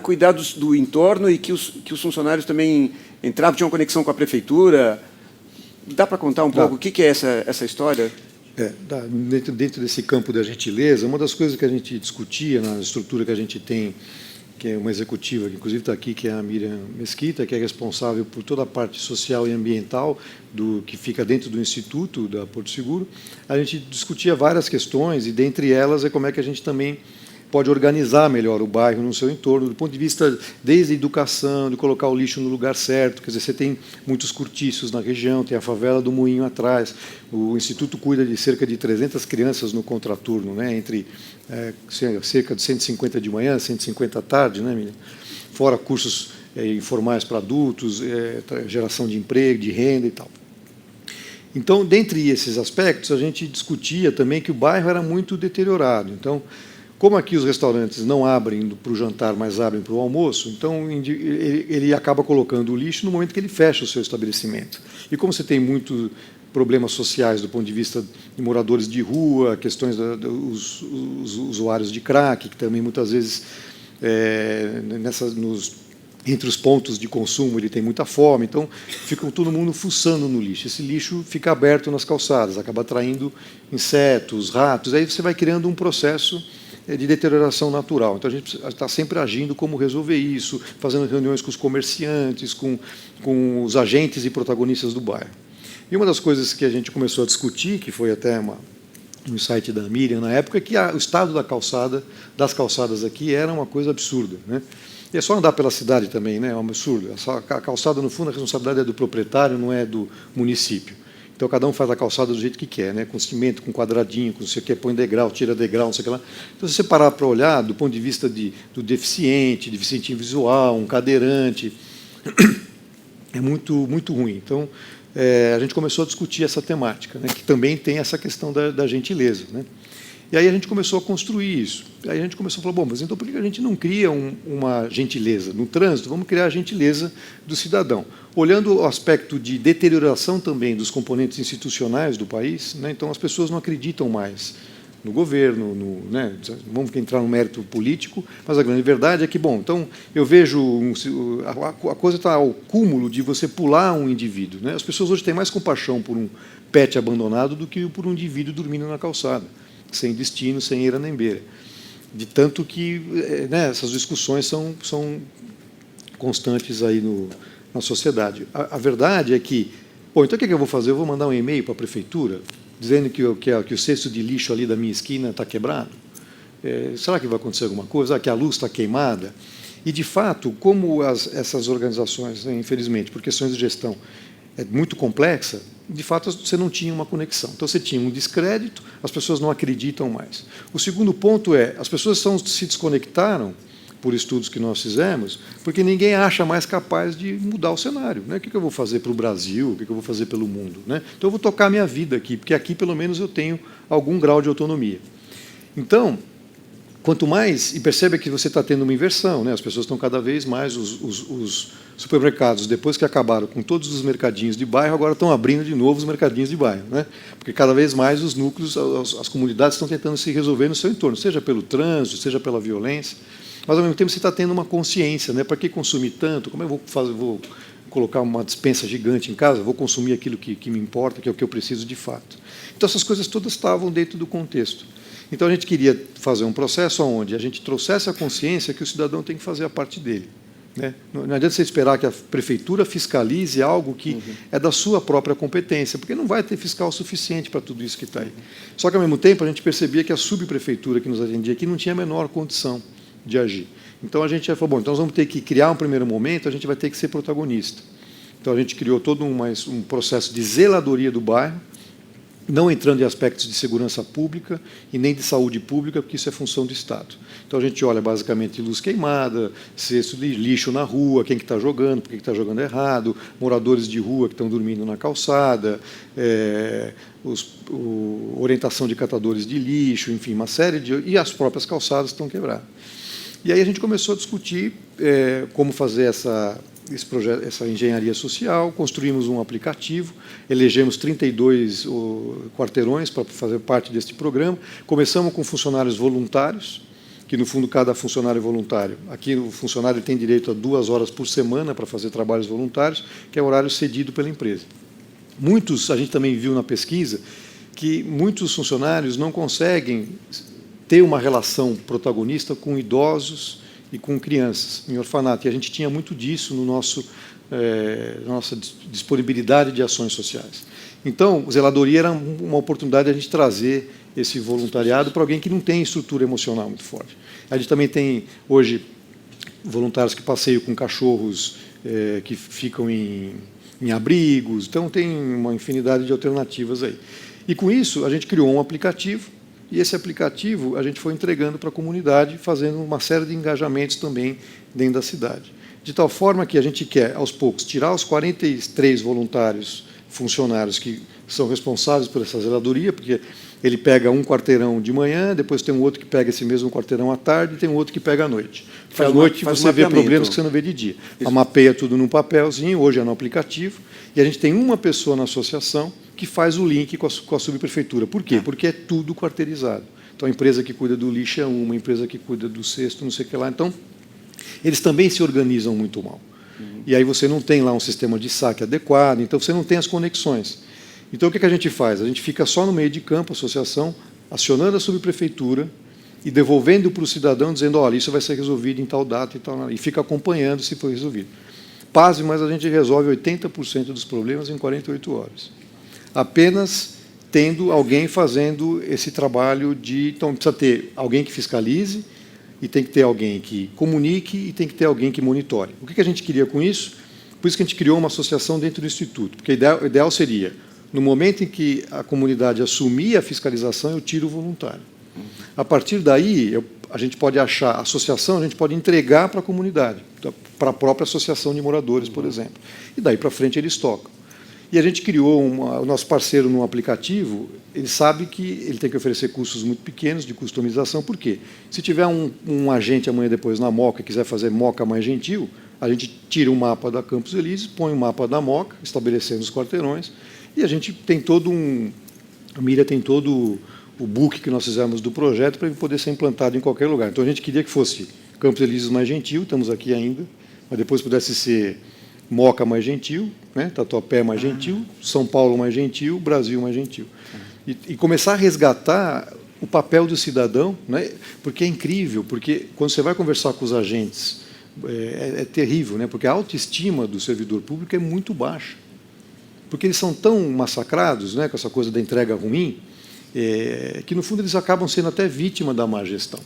do entorno e que os funcionários também entravam, tinham conexão com a prefeitura. Dá para contar um pouco o que é essa história? Dentro desse campo da gentileza, uma das coisas que a gente discutia na estrutura que a gente tem, que é uma executiva, que inclusive está aqui, que é a Miriam Mesquita, que é responsável por toda a parte social e ambiental que fica dentro do Instituto da Porto Seguro, a gente discutia várias questões, e dentre elas é como é que a gente também pode organizar melhor o bairro no seu entorno, do ponto de vista desde a educação, de colocar o lixo no lugar certo. Quer dizer, você tem muitos cortiços na região, tem a favela do Moinho atrás, o Instituto cuida de cerca de 300 crianças no contraturno, né, entre cerca de 150 de manhã, 150 à tarde, né, Miriam? Fora cursos informais para adultos, geração de emprego, de renda e tal. Então, dentre esses aspectos, a gente discutia também que o bairro era muito deteriorado. Então, como aqui os restaurantes não abrem para o jantar, mas abrem para o almoço, então ele acaba colocando o lixo no momento que ele fecha o seu estabelecimento. E como você tem muitos problemas sociais do ponto de vista de moradores de rua, questões dos usuários de crack, que também muitas vezes entre os pontos de consumo ele tem muita fome, então fica todo mundo fuçando no lixo. Esse lixo fica aberto nas calçadas, acaba atraindo insetos, ratos, aí você vai criando um processo de deterioração natural. Então, a gente está sempre agindo como resolver isso, fazendo reuniões com os comerciantes, com os agentes e protagonistas do bairro. E uma das coisas que a gente começou a discutir, que foi até no site da Miriam na época, é que o estado das calçadas aqui era uma coisa absurda, né? E é só andar pela cidade também, né? É um absurdo. A calçada, no fundo, a responsabilidade é do proprietário, não é do município. Então, cada um faz a calçada do jeito que quer, né? Com cimento, com quadradinho, com não sei o que, põe degrau, tira degrau, não sei o que lá. Então, se você parar para olhar, do ponto de vista do deficiente visual, um cadeirante, é muito, muito ruim. Então, a gente começou a discutir essa temática, né? Que também tem essa questão da gentileza, né? E aí a gente começou a construir isso. Aí a gente começou a falar, bom, mas então por que a gente não cria uma gentileza no trânsito? Vamos criar a gentileza do cidadão. Olhando o aspecto de deterioração também dos componentes institucionais do país, né? Então as pessoas não acreditam mais no governo, né? Vamos entrar no mérito político, mas a grande verdade é que, bom, então eu vejo a coisa está ao cúmulo de você pular um indivíduo, né? As pessoas hoje têm mais compaixão por um pet abandonado do que por um indivíduo dormindo na calçada, sem destino, sem eira nem beira. De tanto que, né, essas discussões são constantes aí na sociedade. A verdade é que, bom, então o que eu vou fazer? Eu vou mandar um e-mail para a prefeitura dizendo que o cesto de lixo ali da minha esquina está quebrado? Será que vai acontecer alguma coisa? Que a luz está queimada? E, de fato, como essas organizações, né, infelizmente, por questões de gestão, é muito complexa, de fato, você não tinha uma conexão. Então, você tinha um descrédito, as pessoas não acreditam mais. O segundo ponto as pessoas se desconectaram, por estudos que nós fizemos, porque ninguém acha mais capaz de mudar o cenário, né? O que eu vou fazer para o Brasil, o que eu vou fazer pelo mundo, né? Então, eu vou tocar a minha vida aqui, porque aqui, pelo menos, eu tenho algum grau de autonomia. Então, quanto mais, e percebe que você está tendo uma inversão, né? As pessoas estão cada vez mais, os supermercados, depois que acabaram com todos os mercadinhos de bairro, agora estão abrindo de novo os mercadinhos de bairro, né? Porque cada vez mais os núcleos, as comunidades estão tentando se resolver no seu entorno, seja pelo trânsito, seja pela violência, mas ao mesmo tempo você está tendo uma consciência, né? Para que consumir tanto? Como eu vou colocar uma despensa gigante em casa? Vou consumir aquilo que me importa, que é o que eu preciso de fato. Então essas coisas todas estavam dentro do contexto. Então a gente queria fazer um processo onde a gente trouxesse a consciência que o cidadão tem que fazer a parte dele. né? Não adianta você esperar que a prefeitura fiscalize algo que é da sua própria competência, porque não vai ter fiscal suficiente para tudo isso que está aí. Só que, ao mesmo tempo, a gente percebia que a subprefeitura que nos atendia aqui não tinha a menor condição de agir. Então, a gente já falou, bom, então nós vamos ter que criar um primeiro momento, a gente vai ter que ser protagonista. Então, a gente criou todo um processo de zeladoria do bairro, não entrando em aspectos de segurança pública e nem de saúde pública, porque isso é função do Estado. Então, a gente olha basicamente luz queimada, cesto de lixo na rua, quem que está jogando, por que está jogando errado, moradores de rua que estão dormindo na calçada, orientação de catadores de lixo, enfim, uma série de... E as próprias calçadas estão quebradas. E aí a gente começou a discutir como fazer esse projeto, essa engenharia social, construímos um aplicativo, elegemos 32 quarteirões para fazer parte deste programa. Começamos com funcionários voluntários, que, no fundo, cada funcionário voluntário. Aqui, o funcionário tem direito a 2 horas por semana para fazer trabalhos voluntários, que é horário cedido pela empresa. Muitos, a gente também viu na pesquisa, que muitos funcionários não conseguem ter uma relação protagonista com idosos e com crianças em orfanato. E a gente tinha muito disso no nossa disponibilidade de ações sociais. Então, zeladoria era uma oportunidade de a gente trazer esse voluntariado para alguém que não tem estrutura emocional muito forte. A gente também tem, hoje, voluntários que passeiam com cachorros que ficam em abrigos. Então, tem uma infinidade de alternativas aí. E, com isso, a gente criou um aplicativo, e esse aplicativo a gente foi entregando para a comunidade, fazendo uma série de engajamentos também dentro da cidade. De tal forma que a gente quer, aos poucos, tirar os 43 voluntários funcionários que são responsáveis por essa zeladoria, porque ele pega um quarteirão de manhã, depois tem um outro que pega esse mesmo quarteirão à tarde, e tem um outro que pega à noite. À noite você vê problemas que você não vê de dia. Mapeia tudo num papelzinho, hoje é no aplicativo, e a gente tem uma pessoa na associação que faz o link com a subprefeitura. Por quê? Porque é tudo quarteirizado. Então, a empresa que cuida do lixo é uma, a empresa que cuida do cesto, não sei o que lá. Então, eles também se organizam muito mal. E aí você não tem lá um sistema de saque adequado, então você não tem as conexões. Então, o que a gente faz? A gente fica só no meio de campo, a associação, acionando a subprefeitura e devolvendo para o cidadão, dizendo, olha, isso vai ser resolvido em tal data e tal, e fica acompanhando se foi resolvido. Pasme, mas a gente resolve 80% dos problemas em 48 horas. Apenas tendo alguém fazendo esse trabalho de... Então, precisa ter alguém que fiscalize, e tem que ter alguém que comunique, e tem que ter alguém que monitore. O que a gente queria com isso? Por isso que a gente criou uma associação dentro do Instituto, porque o ideal seria, no momento em que a comunidade assumir a fiscalização, eu tiro o voluntário. A partir daí, a gente pode achar, a associação, a gente pode entregar para a comunidade, para a própria associação de moradores, por exemplo. E daí para frente eles tocam. E a gente criou, o nosso parceiro no aplicativo, ele sabe que ele tem que oferecer custos muito pequenos de customização. Por quê? Se tiver um agente amanhã depois na Moca e quiser fazer Moca mais gentil, a gente tira um mapa da Campos Elíseos, põe um mapa da Moca, estabelecendo os quarteirões, e a gente tem todo a Miriam tem todo o book que nós fizemos do projeto para ele poder ser implantado em qualquer lugar. Então, a gente queria que fosse Campos Elíseos mais gentil, estamos aqui ainda, mas depois pudesse ser Moca mais gentil, né? Tatuapé mais gentil, São Paulo mais gentil, Brasil mais gentil. E começar a resgatar o papel do cidadão, né? Porque é incrível, porque quando você vai conversar com os agentes, é terrível, né? Porque a autoestima do servidor público é muito baixa. Porque eles são tão massacrados, né, com essa coisa da entrega ruim, que, no fundo, eles acabam sendo até vítima da má gestão.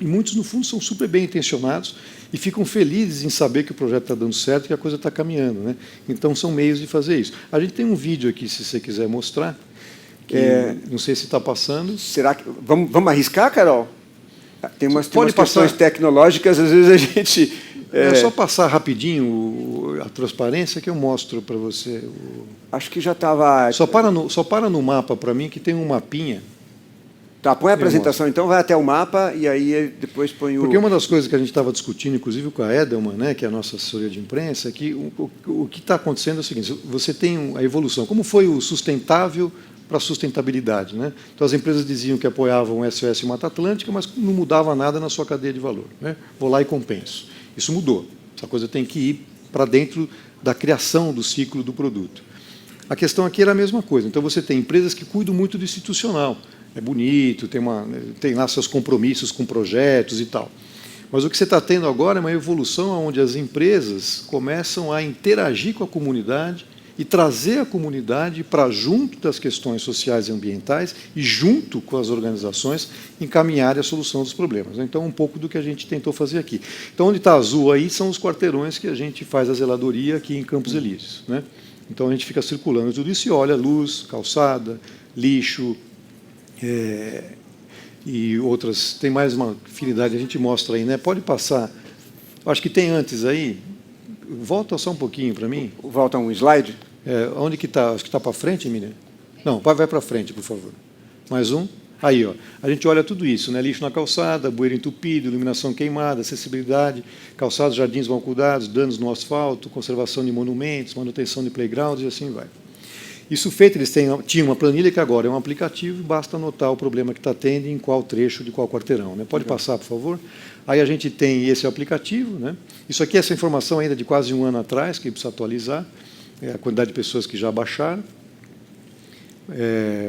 E muitos, no fundo, são super bem intencionados e ficam felizes em saber que o projeto está dando certo e que a coisa está caminhando, né? Então, são meios de fazer isso. A gente tem um vídeo aqui, se você quiser mostrar, que não sei se está passando. Será que... Vamos arriscar, Carol? Tem umas questões tecnológicas, às vezes a gente... É só passar rapidinho a transparência que eu mostro para você. Acho que já estava... Só para no mapa para mim, que tem um mapinha. Tá, põe a apresentação, então, vai até o mapa e aí depois põe o... Porque uma das coisas que a gente estava discutindo, inclusive com a Edelman, né, que é a nossa assessoria de imprensa, é que o que está acontecendo é o seguinte, você tem a evolução. Como foi o sustentável para a sustentabilidade, né? Então, as empresas diziam que apoiavam o SOS Mata Atlântica, mas não mudava nada na sua cadeia de valor, né? Vou lá e compenso. Isso mudou. Essa coisa tem que ir para dentro da criação do ciclo do produto. A questão aqui era a mesma coisa. Então, você tem empresas que cuidam muito do institucional. É bonito, tem lá seus compromissos com projetos e tal. Mas o que você está tendo agora é uma evolução onde as empresas começam a interagir com a comunidade e trazer a comunidade para junto das questões sociais e ambientais e junto com as organizações encaminhar a solução dos problemas. Então, um pouco do que a gente tentou fazer aqui. Então, onde está azul aí são os quarteirões que a gente faz a zeladoria aqui em Campos Elíseos, né? Então, a gente fica circulando tudo isso e olha luz, calçada, lixo, e outras. Tem mais uma afinidade, a gente mostra aí, né? Pode passar. Acho que tem antes aí. Volta só um pouquinho para mim. Volta um slide. Onde que está? Acho que está para frente, Miriam? Não, vai para frente, por favor. Mais um. Aí, ó, a gente olha tudo isso, né? Lixo na calçada, bueiro entupido, iluminação queimada, acessibilidade, calçados, jardins mal cuidados, danos no asfalto, conservação de monumentos, manutenção de playgrounds e assim vai. Isso feito, eles tinham uma planilha que agora é um aplicativo e basta anotar o problema que está tendo em qual trecho de qual quarteirão, né? Pode passar, por favor? Aí a gente tem esse aplicativo, né? Isso aqui, essa informação ainda de quase um ano atrás, que precisa atualizar, a quantidade de pessoas que já baixaram.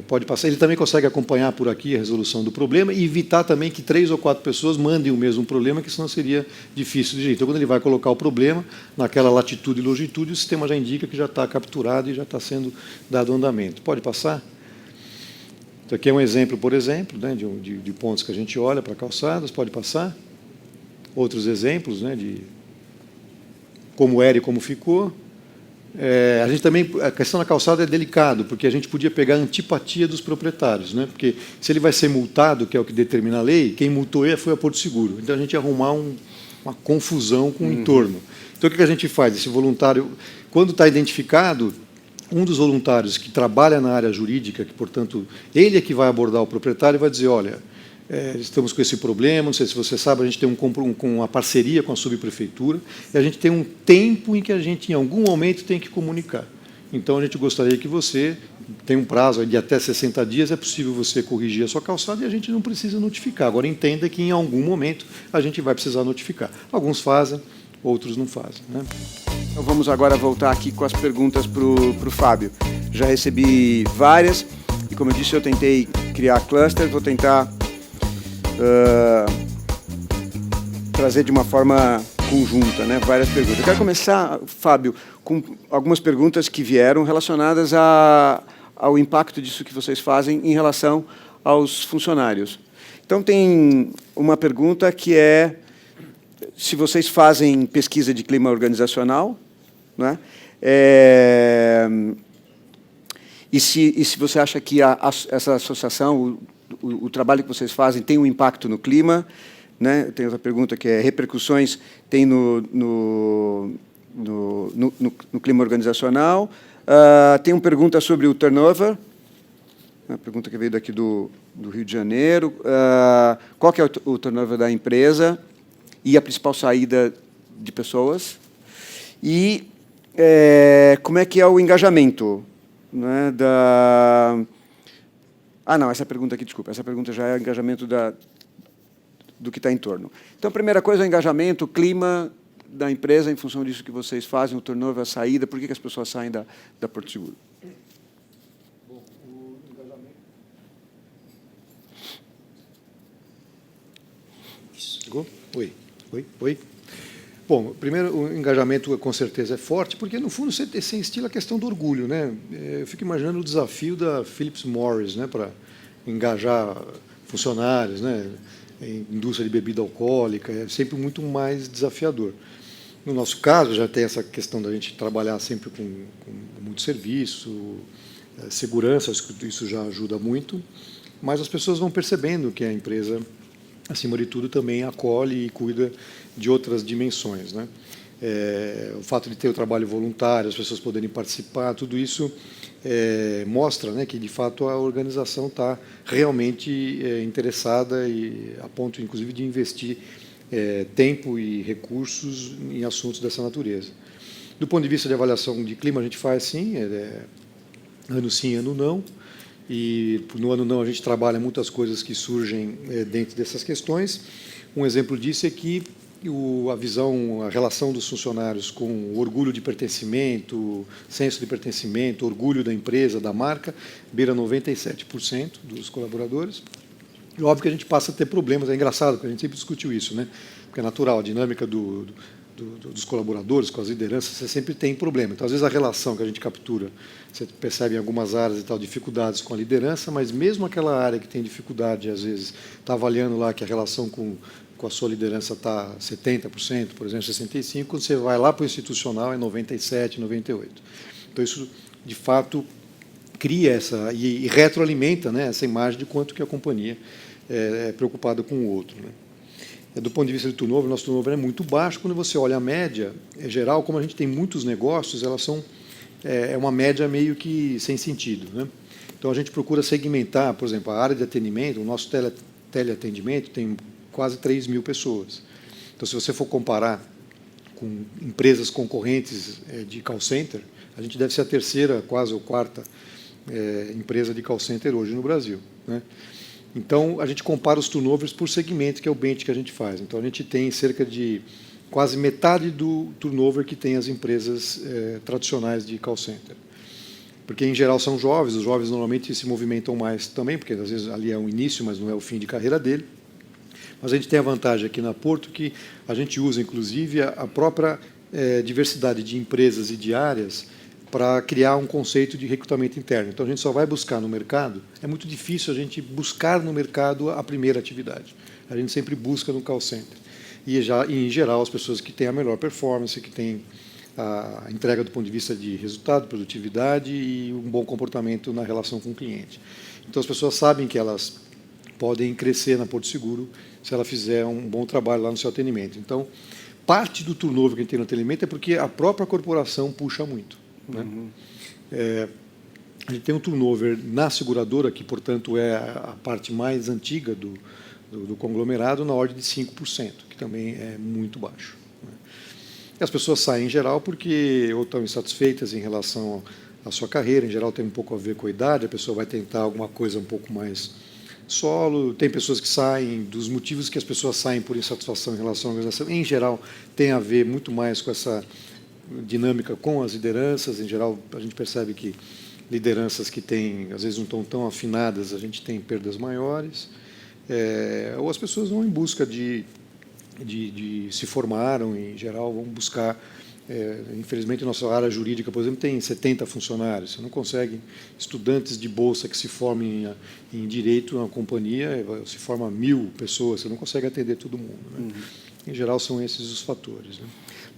Pode passar. Ele também consegue acompanhar por aqui a resolução do problema e evitar também que 3 ou 4 pessoas mandem o mesmo problema, que senão seria difícil de jeito. Então, quando ele vai colocar o problema naquela latitude e longitude, o sistema já indica que já está capturado e já está sendo dado andamento. Pode passar? Então, aqui é um exemplo, por exemplo, né, de pontos que a gente olha para calçadas. Pode passar? Outros exemplos, né, de como era e como ficou. A gente também, a questão da calçada é delicado, porque a gente podia pegar a antipatia dos proprietários, né? Porque se ele vai ser multado, que é o que determina a lei, quem multou ele foi a Porto Seguro. Então a gente ia arrumar uma confusão com o entorno. Então o que a gente faz? Esse voluntário, quando está identificado, um dos voluntários que trabalha na área jurídica, que portanto ele é que vai abordar o proprietário e vai dizer, olha, estamos com esse problema, não sei se você sabe, a gente tem uma parceria com a subprefeitura e a gente tem um tempo em que a gente, em algum momento, tem que comunicar. Então, a gente gostaria que você, tem um prazo de até 60 dias, é possível você corrigir a sua calçada e a gente não precisa notificar. Agora, entenda que, em algum momento, a gente vai precisar notificar. Alguns fazem, outros não fazem, né? Então, vamos agora voltar aqui com as perguntas para o Fábio. Já recebi várias e, como eu disse, eu tentei criar clusters, vou tentar trazer de uma forma conjunta, né, várias perguntas. Eu quero começar, Fábio, com algumas perguntas que vieram relacionadas ao impacto disso que vocês fazem em relação aos funcionários. Então, tem uma pergunta que é se vocês fazem pesquisa de clima organizacional, né, e se você acha que essa associação, o trabalho que vocês fazem tem um impacto no clima, né? Tem outra pergunta que é repercussões tem no clima organizacional. Tem uma pergunta sobre o turnover, uma pergunta que veio daqui do Rio de Janeiro. Qual que é o turnover da empresa e a principal saída de pessoas? E como é que é o engajamento, né, não, essa pergunta aqui, desculpa, essa pergunta já é o engajamento do que está em torno. Então, a primeira coisa é o engajamento, o clima da empresa em função disso que vocês fazem, o turnover, a saída, por que as pessoas saem da Porto Seguro? Bom, o engajamento... Chegou? Oi. Bom, primeiro, o engajamento com certeza é forte, porque, no fundo, você instila a questão do orgulho, né? Eu fico imaginando o desafio da Philip Morris, né, para engajar funcionários, né, em indústria de bebida alcoólica, é sempre muito mais desafiador. No nosso caso, já tem essa questão da gente trabalhar sempre com muito serviço, segurança, isso já ajuda muito, mas as pessoas vão percebendo que a empresa, acima de tudo, também acolhe e cuida de outras dimensões, né? O fato de ter o trabalho voluntário, as pessoas poderem participar, tudo isso mostra, né, que, de fato, a organização está realmente interessada e a ponto, inclusive, de investir tempo e recursos em assuntos dessa natureza. Do ponto de vista de avaliação de clima, a gente faz, sim, ano sim, ano não. E no ano não a gente trabalha muitas coisas que surgem dentro dessas questões. Um exemplo disso é que a relação dos funcionários com o orgulho de pertencimento, senso de pertencimento, orgulho da empresa, da marca, beira 97% dos colaboradores. E óbvio que a gente passa a ter problemas, é engraçado, porque a gente sempre discutiu isso, né? Porque é natural, a dinâmica dos colaboradores com as lideranças, você sempre tem problema. Então, às vezes, a relação que a gente captura, você percebe em algumas áreas e tal, dificuldades com a liderança, mas mesmo aquela área que tem dificuldade, às vezes, está avaliando lá que a relação com a sua liderança está 70%, por exemplo, 65%, quando você vai lá para o institucional é 97%, 98%. Então, isso, de fato, cria essa e retroalimenta, né, essa imagem de quanto que a companhia é preocupada com o outro, né. Do ponto de vista do turnover, nosso turnover é muito baixo. Quando você olha a média, em geral, como a gente tem muitos negócios, elas são uma média meio que sem sentido, né? Então, a gente procura segmentar, por exemplo, a área de atendimento, o nosso teleatendimento tem quase 3 mil pessoas. Então, se você for comparar com empresas concorrentes de call center, a gente deve ser a terceira, quase ou quarta empresa de call center hoje no Brasil, né? Então, a gente compara os turnovers por segmento, que é o bench que a gente faz. Então, a gente tem cerca de quase metade do turnover que tem as empresas tradicionais de call center. Porque, em geral, são jovens, os jovens normalmente se movimentam mais também, porque às vezes ali é o início, mas não é o fim de carreira dele. Mas a gente tem a vantagem aqui na Porto que a gente usa, inclusive, a própria diversidade de empresas e de áreas para criar um conceito de recrutamento interno. Então, a gente só vai buscar no mercado, é muito difícil a gente buscar no mercado a primeira atividade. A gente sempre busca no call center. E, em geral, as pessoas que têm a melhor performance, que têm a entrega do ponto de vista de resultado, produtividade e um bom comportamento na relação com o cliente. Então, as pessoas sabem que elas podem crescer na Porto Seguro se ela fizer um bom trabalho lá no seu atendimento. Então, parte do turnover que a gente tem no atendimento é porque a própria corporação puxa muito, né? A gente tem um turnover na seguradora, que, portanto, é a parte mais antiga do conglomerado, na ordem de 5%, que também é muito baixo, né? E as pessoas saem, em geral, porque ou estão insatisfeitas em relação à sua carreira, em geral tem um pouco a ver com a idade, a pessoa vai tentar alguma coisa um pouco mais solo. Tem pessoas que saem, dos motivos que as pessoas saem por insatisfação em relação à organização, em geral, tem a ver muito mais com essa dinâmica com as lideranças. Em geral, a gente percebe que lideranças que têm, às vezes não estão tão afinadas, a gente tem perdas maiores, ou as pessoas vão em busca de se formaram, em geral, vão buscar. Infelizmente, a nossa área jurídica, por exemplo, tem 70 funcionários. Você não consegue estudantes de bolsa que se formem em direito na companhia, se forma 1.000 pessoas, você não consegue atender todo mundo, né? Em geral, são esses os fatores, né?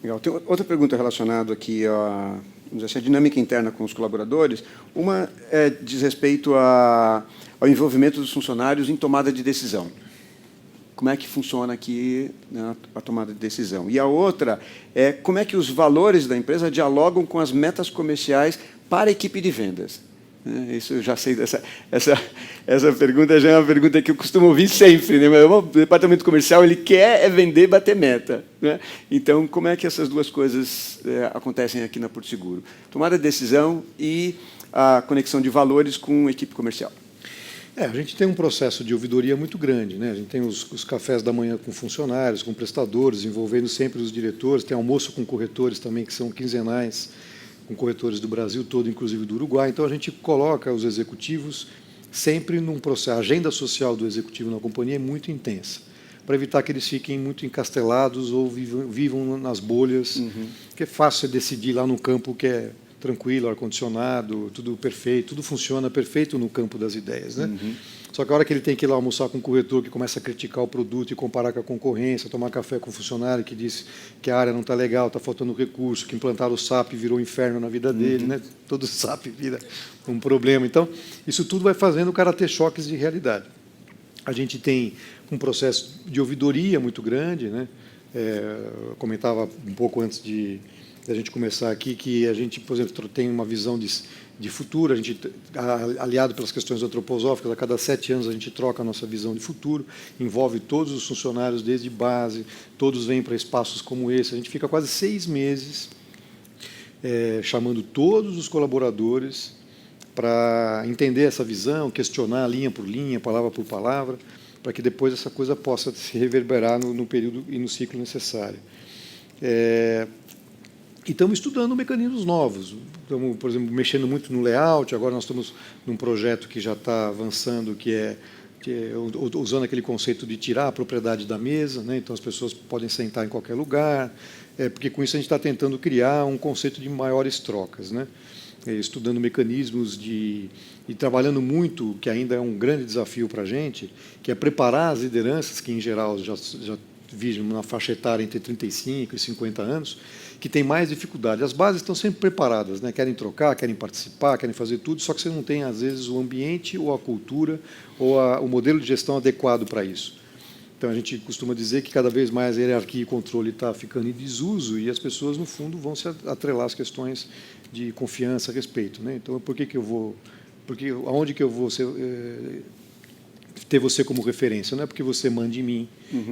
Legal. Tem outra pergunta relacionada aqui à, vamos dizer assim, a dinâmica interna com os colaboradores. Uma diz respeito ao envolvimento dos funcionários em tomada de decisão. Como é que funciona aqui, né, a tomada de decisão? E a outra é como é que os valores da empresa dialogam com as metas comerciais para a equipe de vendas. Isso eu já sei essa pergunta já é uma pergunta que eu costumo ouvir sempre, né? O departamento comercial ele quer vender, bater meta, né? Então, como é que essas duas coisas acontecem aqui na Porto Seguro? Tomada de decisão e a conexão de valores com a equipe comercial. A gente tem um processo de ouvidoria muito grande, né? A gente tem os cafés da manhã com funcionários, com prestadores, envolvendo sempre os diretores. Tem almoço com corretores também, que são quinzenais, com corretores do Brasil todo, inclusive do Uruguai. Então, a gente coloca os executivos sempre num processo. A agenda social do executivo na companhia é muito intensa, para evitar que eles fiquem muito encastelados ou vivam nas bolhas, que é fácil você decidir lá no campo que é tranquilo, ar-condicionado, tudo perfeito, tudo funciona perfeito no campo das ideias, né? Só que a hora que ele tem que ir lá almoçar com o corretor, que começa a criticar o produto e comparar com a concorrência, tomar café com o funcionário que diz que a área não está legal, está faltando recurso, que implantar o SAP virou um inferno na vida dele, né? Todo SAP vira um problema. Então, isso tudo vai fazendo o cara ter choques de realidade. A gente tem um processo de ouvidoria muito grande, né? Eu comentava um pouco antes da gente começar aqui, que a gente, por exemplo, tem uma visão de futuro, a gente, aliado pelas questões antroposóficas, a cada 7 anos a gente troca a nossa visão de futuro, envolve todos os funcionários desde base, todos vêm para espaços como esse, a gente fica quase 6 meses chamando todos os colaboradores para entender essa visão, questionar linha por linha, palavra por palavra, para que depois essa coisa possa se reverberar no período e no ciclo necessário. E estamos estudando mecanismos novos. Estamos, por exemplo, mexendo muito no layout. Agora nós estamos num projeto que já está avançando, que é usando aquele conceito de tirar a propriedade da mesa, né? Então as pessoas podem sentar em qualquer lugar, porque com isso a gente está tentando criar um conceito de maiores trocas, né? Estudando mecanismos e trabalhando muito, que ainda é um grande desafio para a gente, que é preparar as lideranças, que em geral já vivem na faixa etária entre 35 e 50 anos, que tem mais dificuldade. As bases estão sempre preparadas, né? Querem trocar, querem participar, querem fazer tudo, só que você não tem, às vezes, o ambiente ou a cultura ou o modelo de gestão adequado para isso. Então, a gente costuma dizer que cada vez mais a hierarquia e controle está ficando em desuso e as pessoas, no fundo, vão se atrelar às questões de confiança, respeito, né? Então, aonde que eu vou ter você como referência? Não é porque você manda em mim,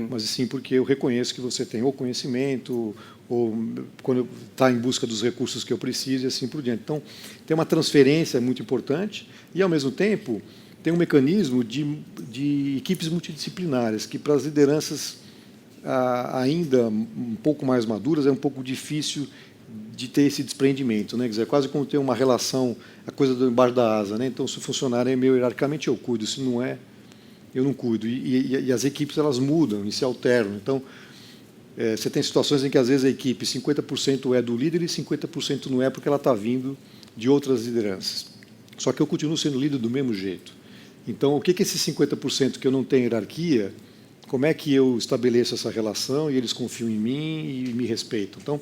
mas sim porque eu reconheço que você tem ou conhecimento, ou quando está em busca dos recursos que eu preciso e assim por diante. Então, tem uma transferência muito importante e, ao mesmo tempo, tem um mecanismo de equipes multidisciplinares, que para as lideranças ainda um pouco mais maduras é um pouco difícil de ter esse desprendimento, né? Quer dizer, é quase como ter uma relação, a coisa embaixo da asa, né? Então, se o funcionário é meu, hierarquicamente eu cuido, se não é, eu não cuido. E as equipes elas mudam e se alternam. Então, você tem situações em que, às vezes, a equipe 50% é do líder e 50% não é porque ela está vindo de outras lideranças. Só que eu continuo sendo líder do mesmo jeito. Então, o que é esse 50% que eu não tenho hierarquia, como é que eu estabeleço essa relação e eles confiam em mim e me respeitam? Então,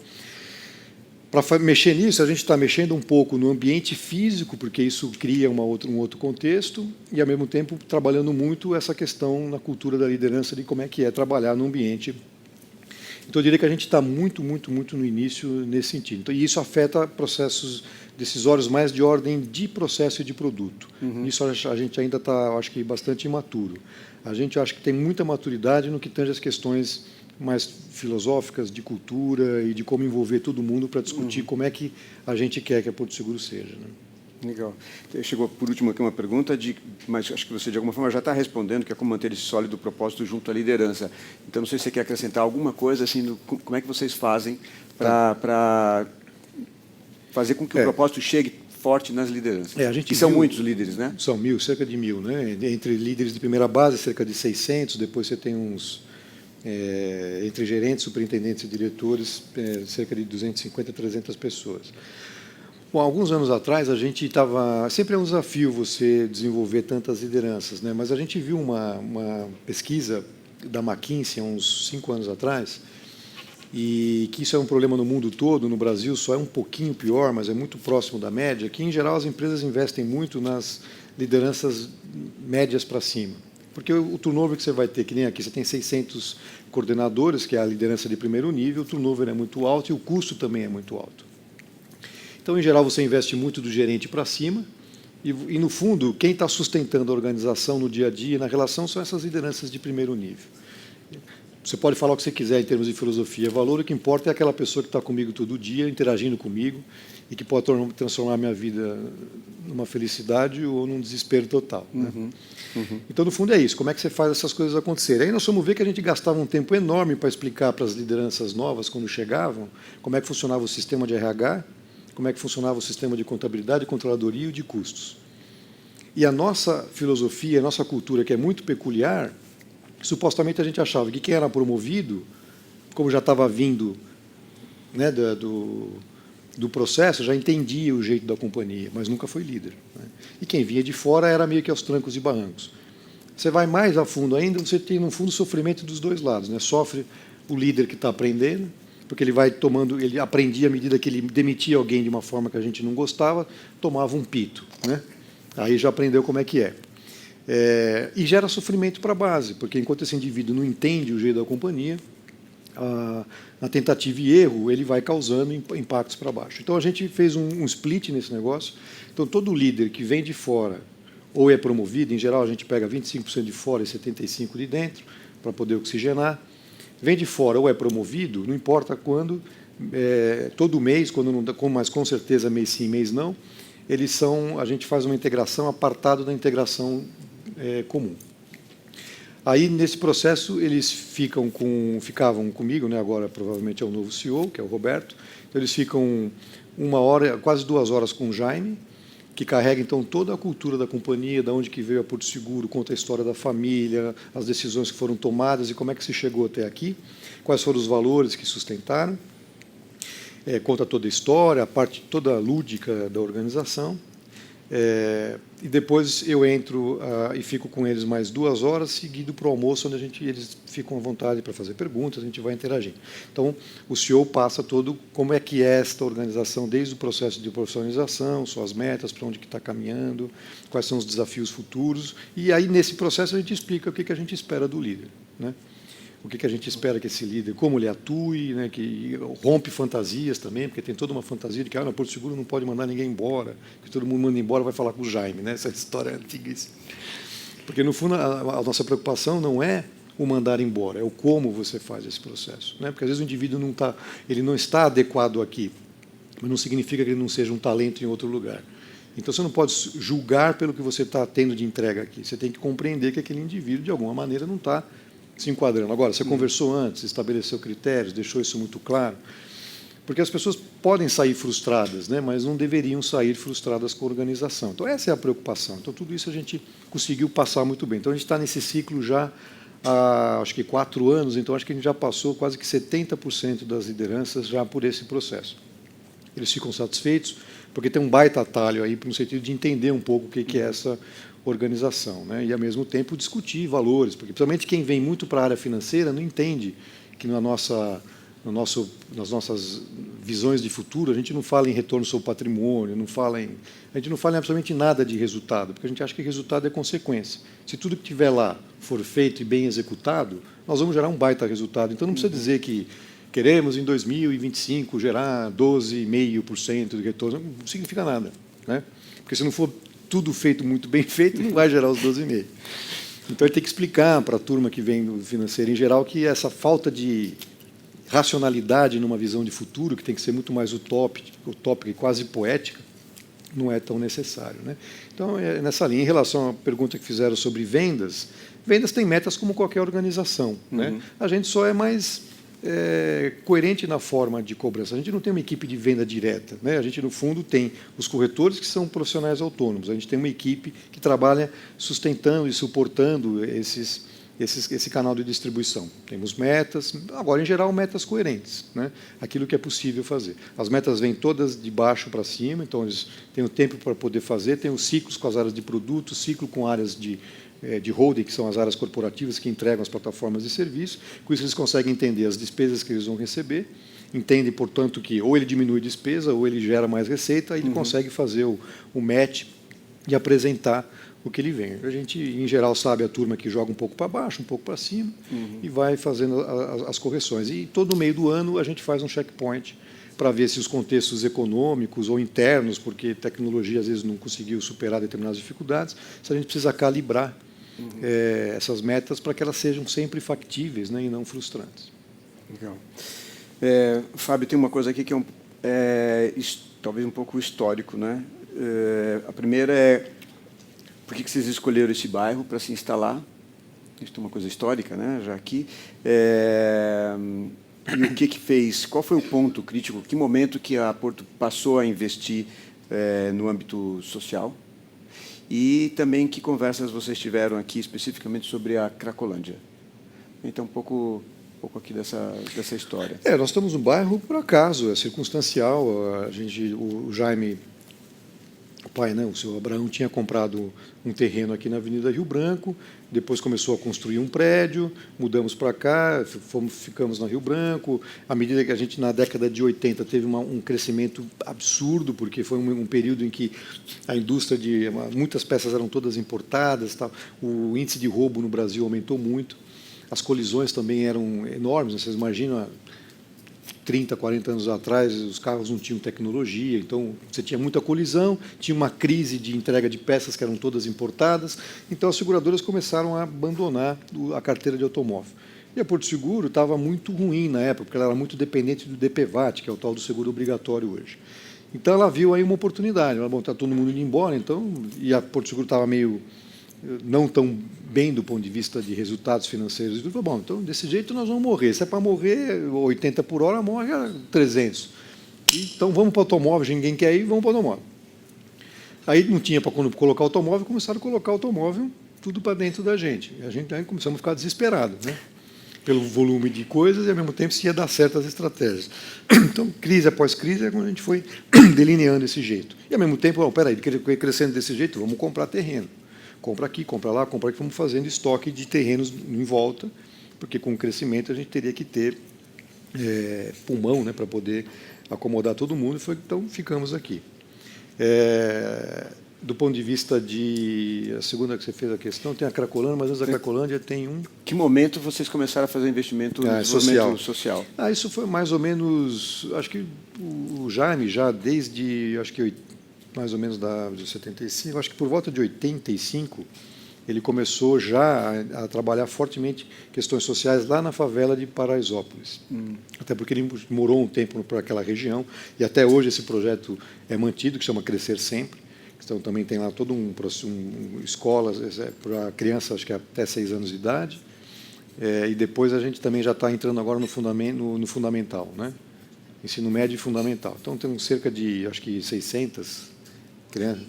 para mexer nisso, a gente está mexendo um pouco no ambiente físico, porque isso cria um outro contexto, e, ao mesmo tempo, trabalhando muito essa questão na cultura da liderança de como é que é trabalhar no ambiente. Então, eu diria que a gente está muito no início nesse sentido. Então, e isso afeta processos decisórios mais de ordem de processo e de produto. Isso a gente ainda está, acho que, bastante imaturo. A gente acha que tem muita maturidade no que tange as questões mais filosóficas, de cultura e de como envolver todo mundo para discutir como é que a gente quer que a Porto Seguro seja, né? Legal. Chegou, por último, aqui uma pergunta, mas acho que você, de alguma forma, já está respondendo, que é como manter esse sólido propósito junto à liderança. Então, não sei se você quer acrescentar alguma coisa, assim, como é que vocês fazem para fazer com que o propósito chegue forte nas lideranças. E são muitos líderes, né? São cerca de 1.000, né? Entre líderes de primeira base, cerca de 600, depois você tem uns... entre gerentes, superintendentes e diretores, cerca de 250 a 300 pessoas. Bom, alguns anos atrás, a gente estava... Sempre é um desafio você desenvolver tantas lideranças, né? Mas a gente viu uma pesquisa da McKinsey, há uns 5 anos atrás, e que isso é um problema no mundo todo, no Brasil só é um pouquinho pior, mas é muito próximo da média, que, em geral, as empresas investem muito nas lideranças médias para cima. Porque o turnover que você vai ter, que nem aqui, você tem 600 coordenadores, que é a liderança de primeiro nível, o turnover é muito alto e o custo também é muito alto. Então, em geral, você investe muito do gerente para cima e, no fundo, quem está sustentando a organização no dia a dia, na relação, são essas lideranças de primeiro nível. Você pode falar o que você quiser em termos de filosofia, valor, o que importa é aquela pessoa que está comigo todo dia, interagindo comigo e que pode transformar a minha vida numa felicidade ou num desespero total, né? Então, no fundo, é isso. Como é que você faz essas coisas acontecerem? Aí nós fomos ver que a gente gastava um tempo enorme para explicar para as lideranças novas, quando chegavam, como é que funcionava o sistema de RH, como é que funcionava o sistema de contabilidade, controladoria e de custos. E a nossa filosofia, a nossa cultura, que é muito peculiar, supostamente a gente achava que quem era promovido, como já estava vindo, né, do processo, já entendia o jeito da companhia, mas nunca foi líder, né? E quem vinha de fora era meio que aos trancos e barrancos. Você vai mais a fundo ainda, você tem, no fundo, sofrimento dos dois lados, né? Sofre o líder que está aprendendo, porque ele vai tomando, ele aprendia à medida que ele demitia alguém de uma forma que a gente não gostava, tomava um pito, né? Aí já aprendeu como é que é. E gera sofrimento para a base, porque enquanto esse indivíduo não entende o jeito da companhia, na tentativa e erro, ele vai causando impactos para baixo. Então, a gente fez um split nesse negócio. Então, todo líder que vem de fora ou é promovido, em geral, a gente pega 25% de fora e 75% de dentro, para poder oxigenar. Vem de fora ou é promovido, não importa quando, todo mês, quando não, mas com certeza mês sim, mês não, a gente faz uma integração apartado da integração comum. Aí, nesse processo, eles ficavam comigo, né, agora provavelmente é o novo CEO, que é o Roberto, então eles ficam 1 hora, quase 2 horas com o Jaime, que carrega, então, toda a cultura da companhia, de onde que veio a Porto Seguro, conta a história da família, as decisões que foram tomadas e como é que se chegou até aqui, quais foram os valores que sustentaram, conta toda a história, a parte toda lúdica da organização. E depois eu entro e fico com eles mais 2 horas, seguido para o almoço, onde eles ficam à vontade para fazer perguntas, a gente vai interagir. Então, o CEO passa todo como é que é esta organização, desde o processo de profissionalização, suas metas, para onde que está caminhando, quais são os desafios futuros, e aí, nesse processo, a gente explica o que a gente espera do líder, né? O que a gente espera que esse líder, como ele atue, né, que rompe fantasias também, porque tem toda uma fantasia de que no Porto Seguro não pode mandar ninguém embora, que todo mundo manda embora vai falar com o Jaime, né? Essa história é antiguíssima. Porque, no fundo, a nossa preocupação não é o mandar embora, é o como você faz esse processo, né? Porque, às vezes, o indivíduo não está adequado aqui, mas não significa que ele não seja um talento em outro lugar. Então, você não pode julgar pelo que você está tendo de entrega aqui. Você tem que compreender que aquele indivíduo, de alguma maneira, não está se enquadrando. Agora, você conversou antes, estabeleceu critérios, deixou isso muito claro, porque as pessoas podem sair frustradas, né, mas não deveriam sair frustradas com a organização. Então, essa é a preocupação. Então, tudo isso a gente conseguiu passar muito bem. Então, a gente está nesse ciclo já há, acho que 4 anos, então acho que a gente já passou quase que 70% das lideranças já por esse processo. Eles ficam satisfeitos, porque tem um baita atalho aí, no sentido de entender um pouco o que é essa organização, né? E, ao mesmo tempo, discutir valores, porque, principalmente, quem vem muito para a área financeira não entende que nas nossas visões de futuro a gente não fala em retorno sobre patrimônio, a gente não fala em absolutamente nada de resultado, porque a gente acha que resultado é consequência. Se tudo que estiver lá for feito e bem executado, nós vamos gerar um baita resultado. Então, não precisa dizer que queremos, em 2025, gerar 12,5% de retorno. Não significa nada, né? Porque, se não for tudo feito muito bem feito, não vai gerar os 12,5%. Então, ele tem que explicar para a turma que vem do financeiro em geral que essa falta de racionalidade numa visão de futuro, que tem que ser muito mais utópica e quase poética, não é tão necessário, né? Então, nessa linha. Em relação à pergunta que fizeram sobre vendas, vendas tem metas como qualquer organização, né? A gente só é mais coerente na forma de cobrança. A gente não tem uma equipe de venda direta, né? A gente, no fundo, tem os corretores, que são profissionais autônomos. A gente tem uma equipe que trabalha sustentando e suportando esse canal de distribuição. Temos metas, agora, em geral, metas coerentes, né? Aquilo que é possível fazer. As metas vêm todas de baixo para cima, então eles têm o tempo para poder fazer, têm os ciclos com as áreas de produto, ciclo com áreas de holding, que são as áreas corporativas que entregam as plataformas de serviço. Com isso, eles conseguem entender as despesas que eles vão receber, entendem, portanto, que ou ele diminui despesa ou ele gera mais receita, e ele consegue fazer o match e apresentar o que ele vem. A gente, em geral, sabe a turma que joga um pouco para baixo, um pouco para cima, e vai fazendo as correções. E todo meio do ano a gente faz um checkpoint para ver se os contextos econômicos ou internos, porque tecnologia às vezes não conseguiu superar determinadas dificuldades, se a gente precisa calibrar essas metas para que elas sejam sempre factíveis, né, e não frustrantes. Legal. Fábio, tem uma coisa aqui que talvez um pouco histórico, né? A primeira é: por que vocês escolheram esse bairro para se instalar? Isso é uma coisa histórica, né? Já aqui. E o que fez? Qual foi o ponto crítico? Que momento que a Porto passou a investir no âmbito social? E também que conversas vocês tiveram aqui especificamente sobre a Cracolândia? Então, um pouco aqui dessa história. Nós estamos no bairro por acaso, é circunstancial. O Jaime, o pai, né, o senhor Abraão, tinha comprado um terreno aqui na Avenida Rio Branco, depois começou a construir um prédio, mudamos para cá, ficamos na Rio Branco. À medida que a gente, na década de 80, teve um crescimento absurdo, porque foi um período em que a indústria muitas peças eram todas importadas, tal. O índice de roubo no Brasil aumentou muito, as colisões também eram enormes. Vocês imaginam, 30, 40 anos atrás, os carros não tinham tecnologia, então você tinha muita colisão, tinha uma crise de entrega de peças que eram todas importadas, então as seguradoras começaram a abandonar a carteira de automóvel. E a Porto Seguro estava muito ruim na época, porque ela era muito dependente do DPVAT, que é o tal do seguro obrigatório hoje. Então ela viu aí uma oportunidade. Ela, está todo mundo indo embora, então, e a Porto Seguro estava meio não tão bem do ponto de vista de resultados financeiros. E tudo. Falou: bom, então desse jeito nós vamos morrer. Se é para morrer 80 por hora, morre a 300. Então vamos para o automóvel, ninguém quer ir, vamos para o automóvel. Aí não tinha para colocar automóvel, começaram a colocar automóvel tudo para dentro da gente. E a gente aí começamos a ficar desesperado, né? Pelo volume de coisas e, ao mesmo tempo, se ia dar certas estratégias. Então, crise após crise, é quando a gente foi delineando esse jeito. E, ao mesmo tempo, peraí, crescendo desse jeito, vamos comprar terreno. Compra aqui, compra lá, compra aqui, vamos fazendo estoque de terrenos em volta, porque com o crescimento a gente teria que ter pulmão, né, para poder acomodar todo mundo. Então, ficamos aqui. Do ponto de vista a segunda que você fez a questão, tem a Cracolândia, mas antes da Cracolândia tem um... Que momento vocês começaram a fazer investimento no desenvolvimento social? Isso foi mais ou menos, acho que o Jaime já desde, acho que mais ou menos de 75, acho que por volta de 85, ele começou já a trabalhar fortemente questões sociais lá na favela de Paraisópolis. Até porque ele morou um tempo por aquela região, e até hoje esse projeto é mantido, que chama Crescer Sempre. Então, também tem lá todo escolas para crianças, acho que até 6 anos de idade. E depois a gente também já está entrando agora no fundamental, né? Ensino médio e fundamental. Então, temos cerca de, acho que 600 crianças.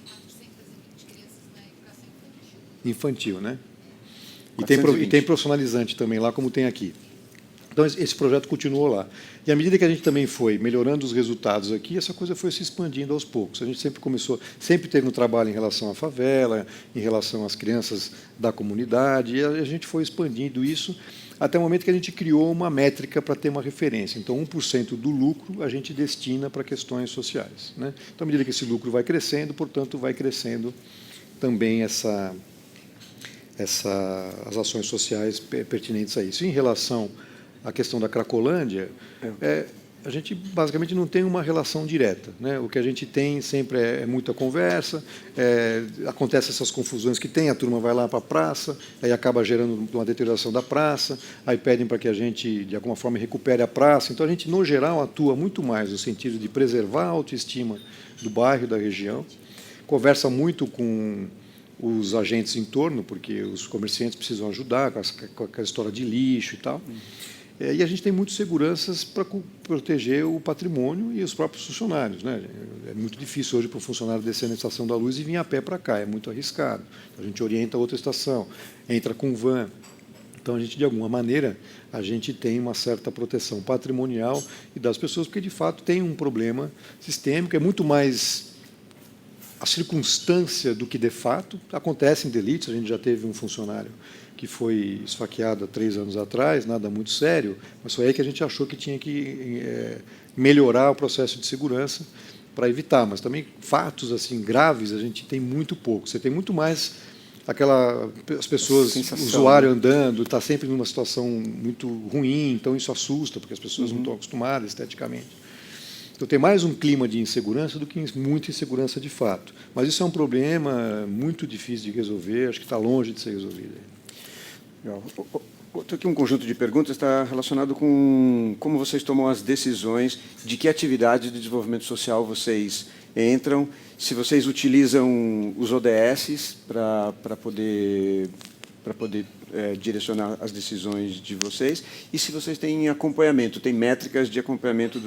Infantil, né? E tem profissionalizante também lá, como tem aqui. Então, esse projeto continuou lá. E à medida que a gente também foi melhorando os resultados aqui, essa coisa foi se expandindo aos poucos. A gente sempre teve um trabalho em relação à favela, em relação às crianças da comunidade, e a gente foi expandindo isso até o momento que a gente criou uma métrica para ter uma referência. Então, 1% do lucro a gente destina para questões sociais, né? Então, à medida que esse lucro vai crescendo, portanto, vai crescendo também as ações sociais pertinentes a isso. Em relação a questão da Cracolândia, a gente basicamente não tem uma relação direta, né? O que a gente tem sempre é muita conversa, acontecem essas confusões que tem, a turma vai lá para a praça, aí acaba gerando uma deterioração da praça, aí pedem para que a gente, de alguma forma, recupere a praça. Então, a gente, no geral, atua muito mais no sentido de preservar a autoestima do bairro, da região, conversa muito com os agentes em torno, porque os comerciantes precisam ajudar com a história de lixo e tal. E a gente tem muitas seguranças para proteger o patrimônio e os próprios funcionários, né? É muito difícil hoje para o funcionário descer na Estação da Luz e vir a pé para cá, é muito arriscado. A gente orienta a outra estação, entra com van. Então, a gente, de alguma maneira, a gente tem uma certa proteção patrimonial e das pessoas, porque, de fato, tem um problema sistêmico, é muito mais a circunstância do que, de fato, acontecem delitos. A gente já teve um funcionário que foi esfaqueado há 3 anos atrás, nada muito sério, mas foi aí que a gente achou que tinha que melhorar o processo de segurança para evitar. Mas também fatos assim graves a gente tem muito pouco. Você tem muito mais as pessoas, o usuário andando, está sempre numa situação muito ruim, então isso assusta, porque as pessoas não estão acostumadas esteticamente. Então, tem mais um clima de insegurança do que muita insegurança de fato. Mas isso é um problema muito difícil de resolver, acho que está longe de ser resolvido. Legal. Outro aqui, um conjunto de perguntas está relacionado com como vocês tomam as decisões de que atividade de desenvolvimento social vocês entram, se vocês utilizam os ODS para poder direcionar as decisões de vocês, e se vocês têm acompanhamento, tem métricas de acompanhamento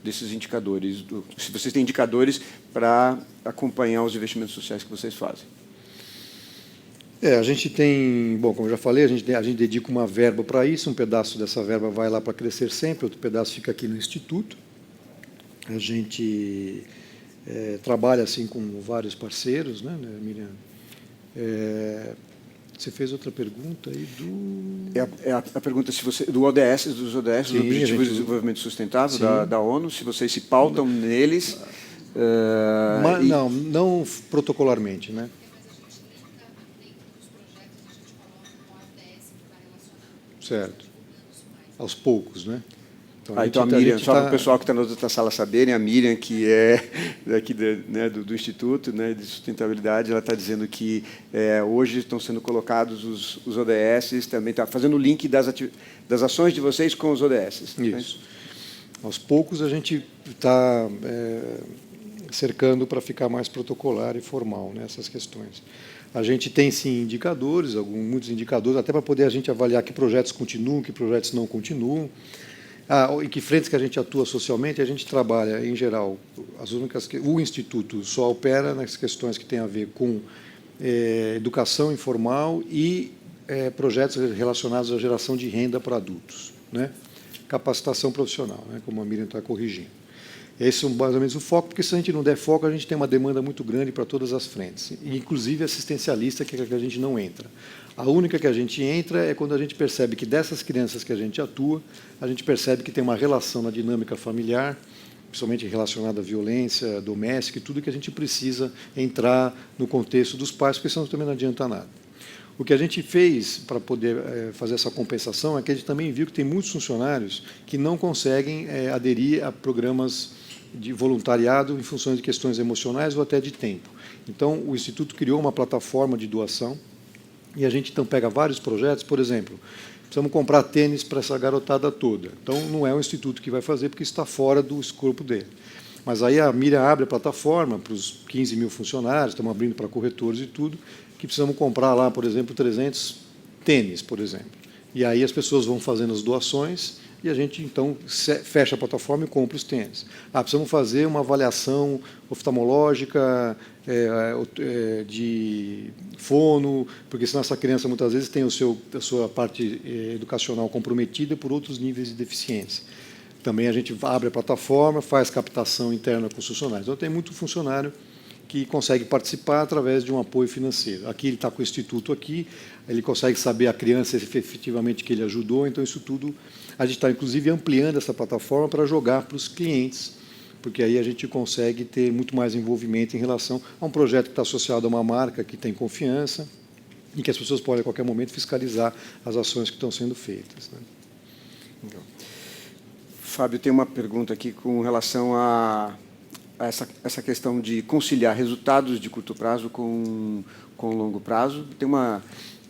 desses indicadores, se vocês têm indicadores para acompanhar os investimentos sociais que vocês fazem. A gente tem, bom, como eu já falei, a gente dedica uma verba para isso, um pedaço dessa verba vai lá para Crescer Sempre, outro pedaço fica aqui no Instituto. A gente trabalha assim com vários parceiros, né, Miriam? Você fez outra pergunta aí a pergunta se você dos ODS, sim, dos Objetivos de Desenvolvimento Sustentável da ONU, se vocês se pautam neles. Não protocolarmente, né? Certo. Aos poucos, né? Então a Miriam, só para o pessoal que está na outra sala saberem, a Miriam, que é daqui do Instituto, né, de Sustentabilidade, ela está dizendo que hoje estão sendo colocados os ODS, também está fazendo o link das ações de vocês com os ODS. Isso. Né? Aos poucos a gente está cercando para ficar mais protocolar e formal nessas questões. A gente tem, sim, indicadores, muitos indicadores, até para poder a gente avaliar que projetos continuam, que projetos não continuam. Em que frentes que a gente atua socialmente? A gente trabalha, em geral, o Instituto só opera nas questões que têm a ver com educação informal e projetos relacionados à geração de renda para adultos, né? Capacitação profissional, né? Como a Miriam está corrigindo. Esse é mais ou menos o foco, porque se a gente não der foco, a gente tem uma demanda muito grande para todas as frentes, inclusive assistencialista, que é a que a gente não entra. A única que a gente entra é quando a gente percebe que dessas crianças que a gente atua, a gente percebe que tem uma relação na dinâmica familiar, principalmente relacionada à violência doméstica e tudo, que a gente precisa entrar no contexto dos pais, porque senão também não adianta nada. O que a gente fez para poder fazer essa compensação é que a gente também viu que tem muitos funcionários que não conseguem aderir a programas de voluntariado em função de questões emocionais ou até de tempo. Então, o Instituto criou uma plataforma de doação e a gente então pega vários projetos, por exemplo, precisamos comprar tênis para essa garotada toda. Então, não é o Instituto que vai fazer, porque está fora do escopo dele. Mas aí a Miriam abre a plataforma para os 15 mil funcionários, estamos abrindo para corretores e tudo, que precisamos comprar lá, por exemplo, 300 tênis, por exemplo. E aí as pessoas vão fazendo as doações e a gente, então, fecha a plataforma e compra os tênis. Precisamos fazer uma avaliação oftalmológica, de fono, porque senão essa criança, muitas vezes, tem a sua parte educacional comprometida por outros níveis de deficiência. Também a gente abre a plataforma, faz captação interna com os funcionários. Então, tem muito funcionário que consegue participar através de um apoio financeiro. Aqui ele está com o Instituto aqui, ele consegue saber a criança efetivamente que ele ajudou, então isso tudo, a gente está inclusive ampliando essa plataforma para jogar para os clientes, porque aí a gente consegue ter muito mais envolvimento em relação a um projeto que está associado a uma marca que tem confiança e que as pessoas podem a qualquer momento fiscalizar as ações que estão sendo feitas, né? Então, Fábio, tem uma pergunta aqui com relação a essa questão de conciliar resultados de curto prazo com longo prazo. Tem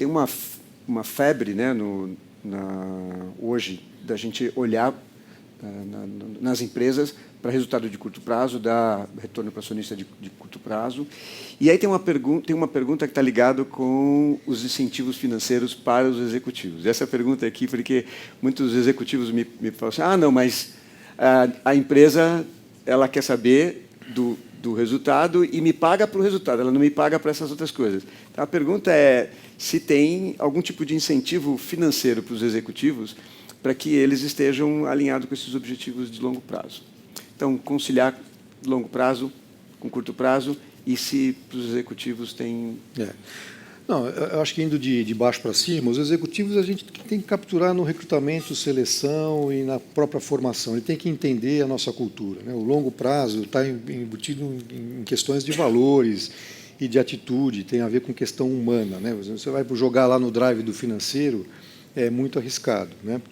uma febre, né, hoje, da gente olhar nas empresas para resultado de curto prazo, dar retorno para acionista de curto prazo. E aí tem uma pergunta que está ligada com os incentivos financeiros para os executivos. Essa pergunta aqui, porque muitos executivos me falam assim, não, mas a empresa ela quer saber do resultado e me paga para o resultado, ela não me paga para essas outras coisas. Então, a pergunta é se tem algum tipo de incentivo financeiro para os executivos para que eles estejam alinhados com esses objetivos de longo prazo. Então, conciliar longo prazo com curto prazo e se para os executivos tem... Não, eu acho que indo de baixo para cima, os executivos a gente tem que capturar no recrutamento, seleção e na própria formação. Ele tem que entender a nossa cultura, né? O longo prazo está embutido em questões de valores e de atitude, tem a ver com questão humana, né? Você vai jogar lá no drive do financeiro, é muito arriscado, né?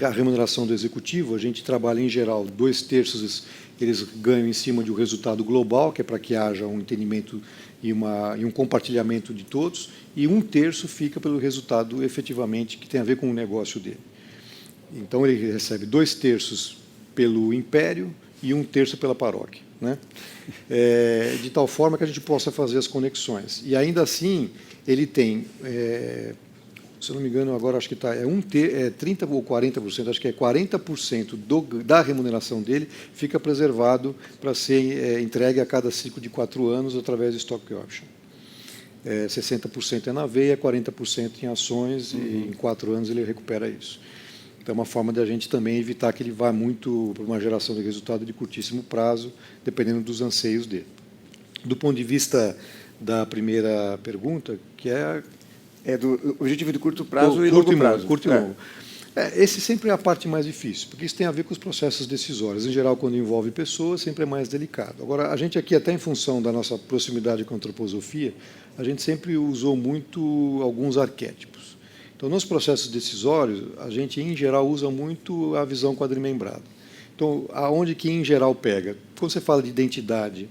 A remuneração do executivo, a gente trabalha em geral 2/3 eles ganham em cima de um resultado global, que é para que haja um entendimento e um compartilhamento de todos, e 1/3 fica pelo resultado efetivamente que tem a ver com o negócio dele. Então ele recebe 2/3 pelo império e 1/3 pela paróquia, né? De tal forma que a gente possa fazer as conexões. E ainda assim ele tem, se eu não me engano, agora acho que está 30% ou 40%, acho que é 40% da remuneração dele fica preservado para ser entregue a cada ciclo de 4 anos através de stock option. 60% é na veia, 40% em ações, e em 4 anos ele recupera isso. Então, é uma forma de a gente também evitar que ele vá muito para uma geração de resultado de curtíssimo prazo, dependendo dos anseios dele. Do ponto de vista da primeira pergunta, que é do objetivo de curto prazo e longo prazo. Curto e longo. Esse sempre é a parte mais difícil, porque isso tem a ver com os processos decisórios. Em geral, quando envolve pessoas, sempre é mais delicado. Agora, a gente aqui, até em função da nossa proximidade com a antroposofia, a gente sempre usou muito alguns arquétipos. Então, nos processos decisórios, a gente, em geral, usa muito a visão quadrimembrada. Então, aonde que, em geral, pega? Quando você fala de identidade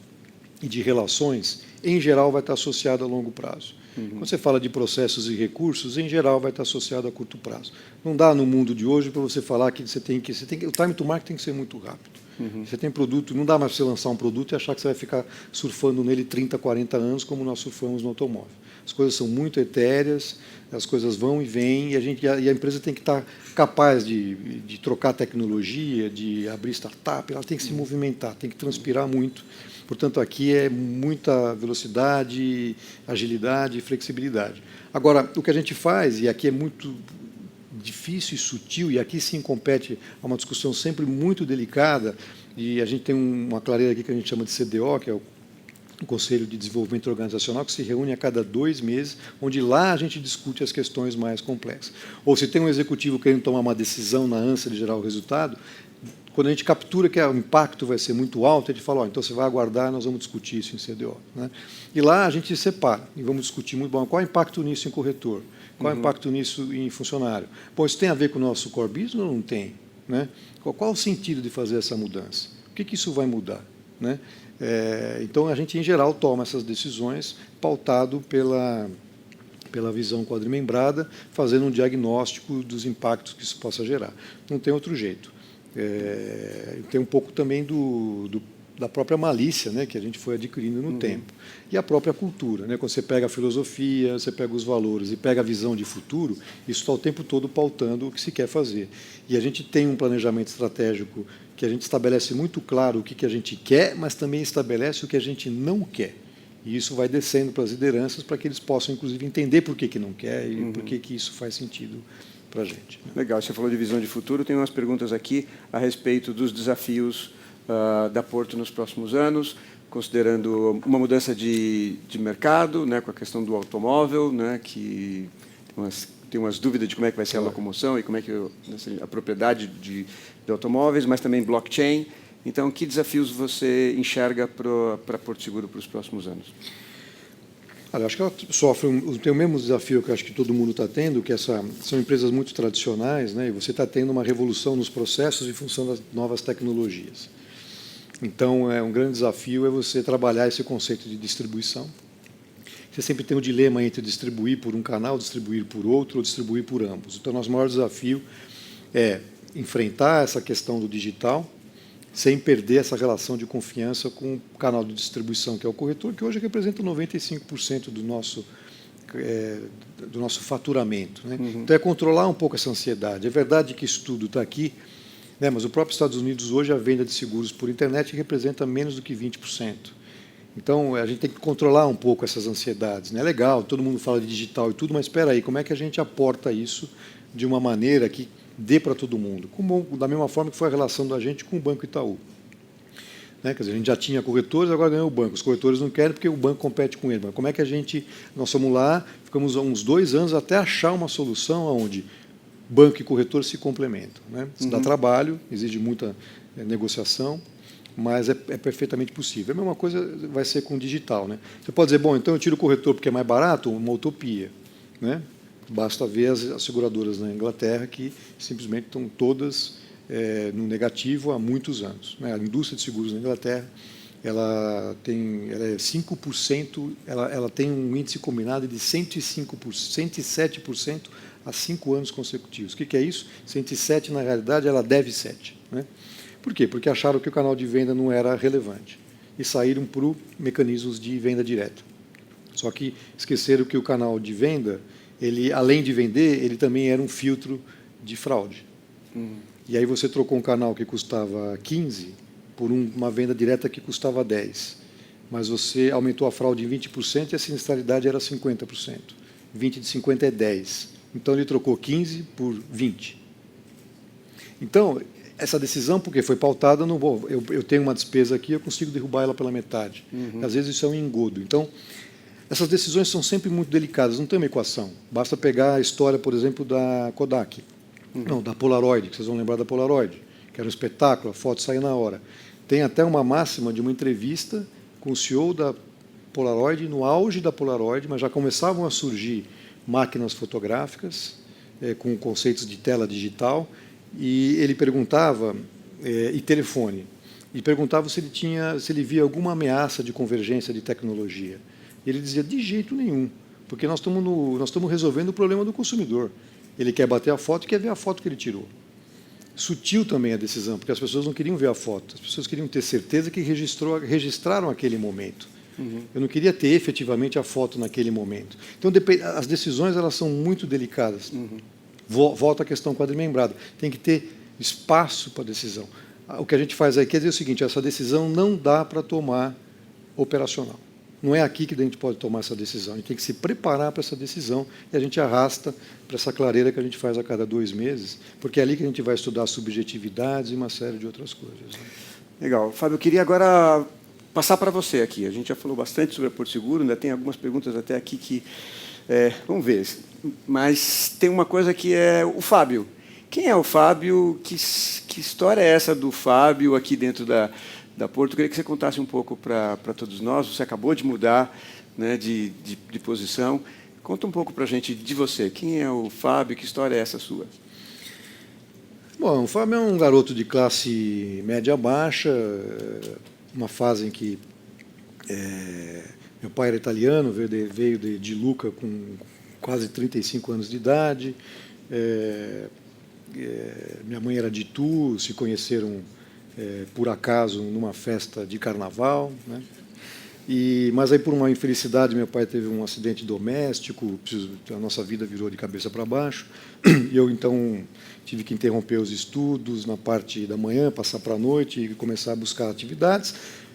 e de relações, em geral, vai estar associado a longo prazo. Quando você fala de processos e recursos, em geral, vai estar associado a curto prazo. Não dá no mundo de hoje para você falar que o time to market tem que ser muito rápido. Você tem produto, não dá mais para você lançar um produto e achar que você vai ficar surfando nele 30, 40 anos, como nós surfamos no automóvel. As coisas são muito etéreas, as coisas vão e vêm, e a empresa tem que estar capaz de trocar tecnologia, de abrir startup, ela tem que se movimentar, tem que transpirar muito. Portanto, aqui é muita velocidade, agilidade e flexibilidade. Agora, o que a gente faz, e aqui é muito difícil e sutil, e aqui sim compete a uma discussão sempre muito delicada, e a gente tem uma clareira aqui que a gente chama de CDO, que é o Conselho de Desenvolvimento Organizacional, que se reúne a cada 2 meses, onde lá a gente discute as questões mais complexas. Ou se tem um executivo querendo tomar uma decisão na ânsia de gerar o resultado, quando a gente captura que o impacto vai ser muito alto, a gente fala, então você vai aguardar, nós vamos discutir isso em CDO. Né? E lá a gente separa, e vamos discutir muito bom, qual é o impacto nisso em corretor, qual é o impacto nisso em funcionário. Bom, isso tem a ver com o nosso core business ou não tem? Né? Qual o sentido de fazer essa mudança? O que isso vai mudar? Né? Então, a gente, em geral, toma essas decisões pautado pela visão quadrimembrada, fazendo um diagnóstico dos impactos que isso possa gerar. Não tem outro jeito. Tem um pouco também da própria malícia, né, que a gente foi adquirindo no tempo. E a própria cultura. Né, quando você pega a filosofia, você pega os valores e pega a visão de futuro, isso está o tempo todo pautando o que se quer fazer. E a gente tem um planejamento estratégico que a gente estabelece muito claro o que a gente quer, mas também estabelece o que a gente não quer. E isso vai descendo para as lideranças para que eles possam, inclusive, entender por que não quer e por que isso faz sentido para a gente. Legal, você falou de visão de futuro, tem umas perguntas aqui a respeito dos desafios da Porto nos próximos anos, considerando uma mudança de mercado, né, com a questão do automóvel, né, que tem umas dúvidas de como é que vai ser a locomoção e como é que a propriedade de automóveis, mas também blockchain. Então, que desafios você enxerga para Porto Seguro para os próximos anos? Olha, acho que ela tem o mesmo desafio que eu acho que todo mundo está tendo, que são empresas muito tradicionais, né, e você está tendo uma revolução nos processos em função das novas tecnologias. Então, um grande desafio é você trabalhar esse conceito de distribuição. Você sempre tem o dilema entre distribuir por um canal, distribuir por outro ou distribuir por ambos. Então, nosso maior desafio é enfrentar essa questão do digital sem perder essa relação de confiança com o canal de distribuição, que é o corretor, que hoje representa 95% do nosso faturamento. Né? Então, é controlar um pouco essa ansiedade. É verdade que isso tudo está aqui, né, mas o próprio Estados Unidos, hoje, a venda de seguros por internet representa menos do que 20%. Então, a gente tem que controlar um pouco essas ansiedades. Né? É legal, todo mundo fala de digital e tudo, mas espera aí, como é que a gente aporta isso de uma maneira que dê para todo mundo? Da mesma forma que foi a relação da gente com o Banco Itaú. Né? Quer dizer, a gente já tinha corretores, agora ganhou o banco. Os corretores não querem porque o banco compete com ele. Mas como é que nós fomos lá, ficamos uns 2 anos até achar uma solução onde banco e corretor se complementam. Né? Isso dá trabalho, exige muita negociação, mas é perfeitamente possível. A mesma coisa vai ser com o digital. Né? Você pode dizer, bom, então eu tiro o corretor porque é mais barato? Uma utopia. Né? Basta ver as seguradoras na Inglaterra que simplesmente estão todas no negativo há muitos anos. Né? A indústria de seguros na Inglaterra ela é 5%, ela tem um índice combinado de 107% há 5 anos consecutivos. O que é isso? 107, na realidade, ela deve 7. Né? Por quê? Porque acharam que o canal de venda não era relevante e saíram para mecanismos de venda direta. Só que esqueceram que o canal de venda, ele, além de vender, ele também era um filtro de fraude. E aí você trocou um canal que custava 15 por uma venda direta que custava 10. Mas você aumentou a fraude em 20% e a sinistralidade era 50%. 20 de 50 é 10. Então, ele trocou 15 por 20. Então, essa decisão, porque foi pautada, eu tenho uma despesa aqui, eu consigo derrubar ela pela metade. Às vezes, isso é um engodo. Então, essas decisões são sempre muito delicadas, não tem uma equação. Basta pegar a história, por exemplo, da Kodak. Não, da Polaroid, que vocês vão lembrar da Polaroid, que era um espetáculo, a foto saía na hora. Tem até uma máxima de uma entrevista com o CEO da Polaroid, no auge da Polaroid, mas já começavam a surgir máquinas fotográficas com conceitos de tela digital, e ele perguntava, e telefone, e perguntava se ele via alguma ameaça de convergência de tecnologia. E ele dizia, de jeito nenhum, porque nós estamos resolvendo o problema do consumidor. Ele quer bater a foto e quer ver a foto que ele tirou. sutil também a decisão, porque as pessoas não queriam ver a foto, as pessoas queriam ter certeza que registraram aquele momento. Eu não queria ter efetivamente a foto naquele momento. Então, as decisões elas são muito delicadas. Volta à questão quadrimembrada. Tem que ter espaço para a decisão. O que a gente faz aqui é dizer o seguinte, essa decisão não dá para tomar operacional. Não é aqui que a gente pode tomar essa decisão. A gente tem que se preparar para essa decisão e a gente arrasta para essa clareira que a gente faz a cada 2 meses, porque é ali que a gente vai estudar subjetividades e uma série de outras coisas. Legal. Fábio, eu queria agora passar para você aqui. A gente já falou bastante sobre a Porto Seguro, ainda tem algumas perguntas até aqui que... vamos ver. Mas tem uma coisa que é o Fábio. Quem é o Fábio? Que história é essa do Fábio aqui dentro da Porto? Eu queria que você contasse um pouco para todos nós. Você acabou de mudar, né, de posição. Conta um pouco para a gente de você. Quem é o Fábio? Que história é essa sua? Bom, o Fábio é um garoto de classe média-baixa, uma fase em que meu pai era italiano, veio de Lucca com quase 35 anos de idade. Minha mãe era de Itu, se conheceram por acaso numa festa de carnaval, né? Mas aí, por uma infelicidade, meu pai teve um acidente doméstico, a nossa vida virou de cabeça para baixo, e eu, então, tive que interromper os estudos na parte da manhã, passar para a noite e começar a buscar atividades.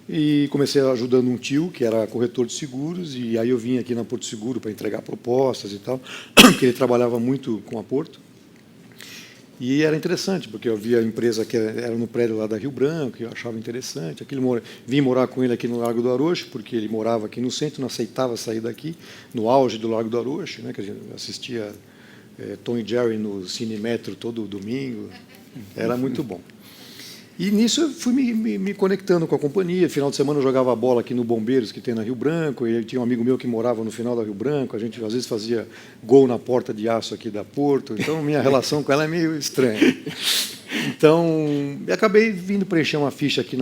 E comecei ajudando um tio, que era corretor de seguros, e aí eu vim aqui na Porto Seguro para entregar propostas e tal, porque ele trabalhava muito com a Porto. E era interessante, porque eu via a empresa que era no prédio lá da Rio Branco, e eu achava interessante. Vim morar com ele aqui no Largo do Arocho, porque ele morava aqui no centro, não aceitava sair daqui, no auge do Largo do Arocho, né, que a gente assistia Tom e Jerry no Cinemetro todo domingo. Era muito bom. E nisso eu fui me conectando com a companhia. Final de semana eu jogava bola aqui no Bombeiros, que tem na Rio Branco, e tinha um amigo meu que morava no final da Rio Branco, a gente às vezes fazia gol na porta de aço aqui da Porto, então minha relação com ela é meio estranha. Então, acabei vindo preencher uma ficha aqui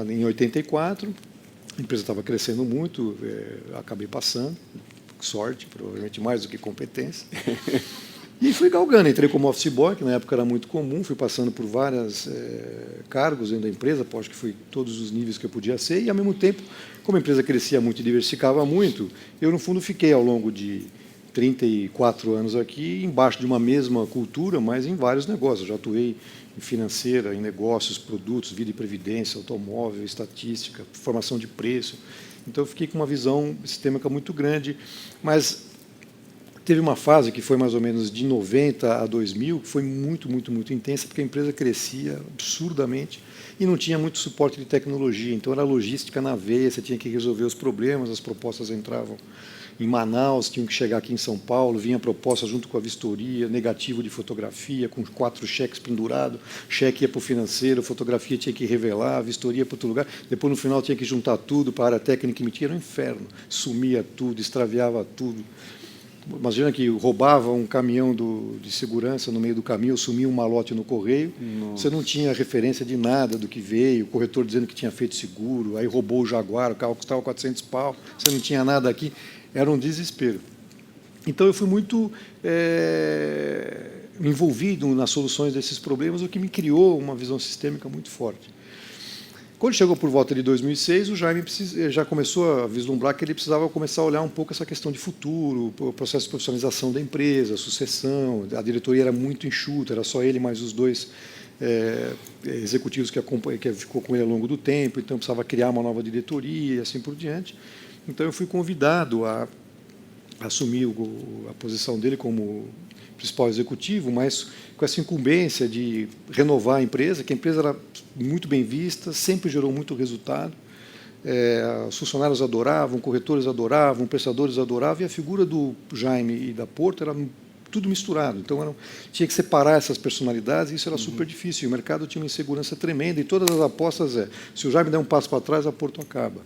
em 84, a empresa estava crescendo muito, acabei passando, sorte, provavelmente mais do que competência. E fui galgando, entrei como office boy, que na época era muito comum, fui passando por vários cargos dentro da empresa, acho que fui todos os níveis que eu podia ser, e ao mesmo tempo, como a empresa crescia muito e diversificava muito, eu no fundo fiquei ao longo de 34 anos aqui, embaixo de uma mesma cultura, mas em vários negócios. Eu já atuei em financeira, em negócios, produtos, vida e previdência, automóvel, estatística, formação de preço. Então eu fiquei com uma visão sistêmica muito grande, mas teve uma fase que foi mais ou menos de 90 a 2000, que foi muito, muito, muito intensa, porque a empresa crescia absurdamente e não tinha muito suporte de tecnologia. Então, era logística na veia, você tinha que resolver os problemas, as propostas entravam em Manaus, tinham que chegar aqui em São Paulo, vinha a proposta junto com a vistoria, negativo de fotografia, com 4 cheques pendurados, cheque ia para o financeiro, fotografia tinha que revelar, a vistoria para outro lugar, depois no final tinha que juntar tudo para a área técnica emitir, era um inferno, sumia tudo, extraviava tudo. Imagina que roubava um caminhão de segurança no meio do caminho, sumia um malote no correio, Nossa. Você não tinha referência de nada do que veio, o corretor dizendo que tinha feito seguro, aí roubou o Jaguar, o carro custava 400 pau, você não tinha nada aqui, era um desespero. Então eu fui muito envolvido nas soluções desses problemas, o que me criou uma visão sistêmica muito forte. Quando chegou por volta de 2006, o Jaime já começou a vislumbrar que ele precisava começar a olhar um pouco essa questão de futuro, o processo de profissionalização da empresa, a sucessão. A diretoria era muito enxuta, era só ele mais os 2 executivos que ficou com ele ao longo do tempo, então precisava criar uma nova diretoria e assim por diante. Então eu fui convidado a assumir a posição dele como principal executivo, mas com essa incumbência de renovar a empresa, que a empresa era muito bem vista, sempre gerou muito resultado. Os funcionários adoravam, corretores adoravam, prestadores adoravam, e a figura do Jaime e da Porto era tudo misturado. Então, tinha que separar essas personalidades, e isso era super difícil. O mercado tinha uma insegurança tremenda, e todas as apostas se o Jaime der um passo para trás, a Porto acaba.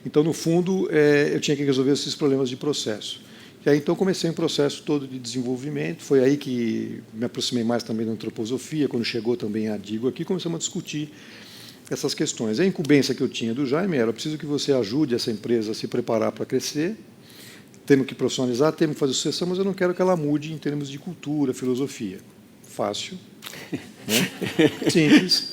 Então, no fundo, eu tinha que resolver esses problemas de processo. E aí, então, comecei um processo todo de desenvolvimento. Foi aí que me aproximei mais também da antroposofia, quando chegou também a Digo aqui, começamos a discutir essas questões. A incumbência que eu tinha do Jaime era: preciso que você ajude essa empresa a se preparar para crescer, temos que profissionalizar, temos que fazer sucessão, mas eu não quero que ela mude em termos de cultura, filosofia. fácil, né? Simples.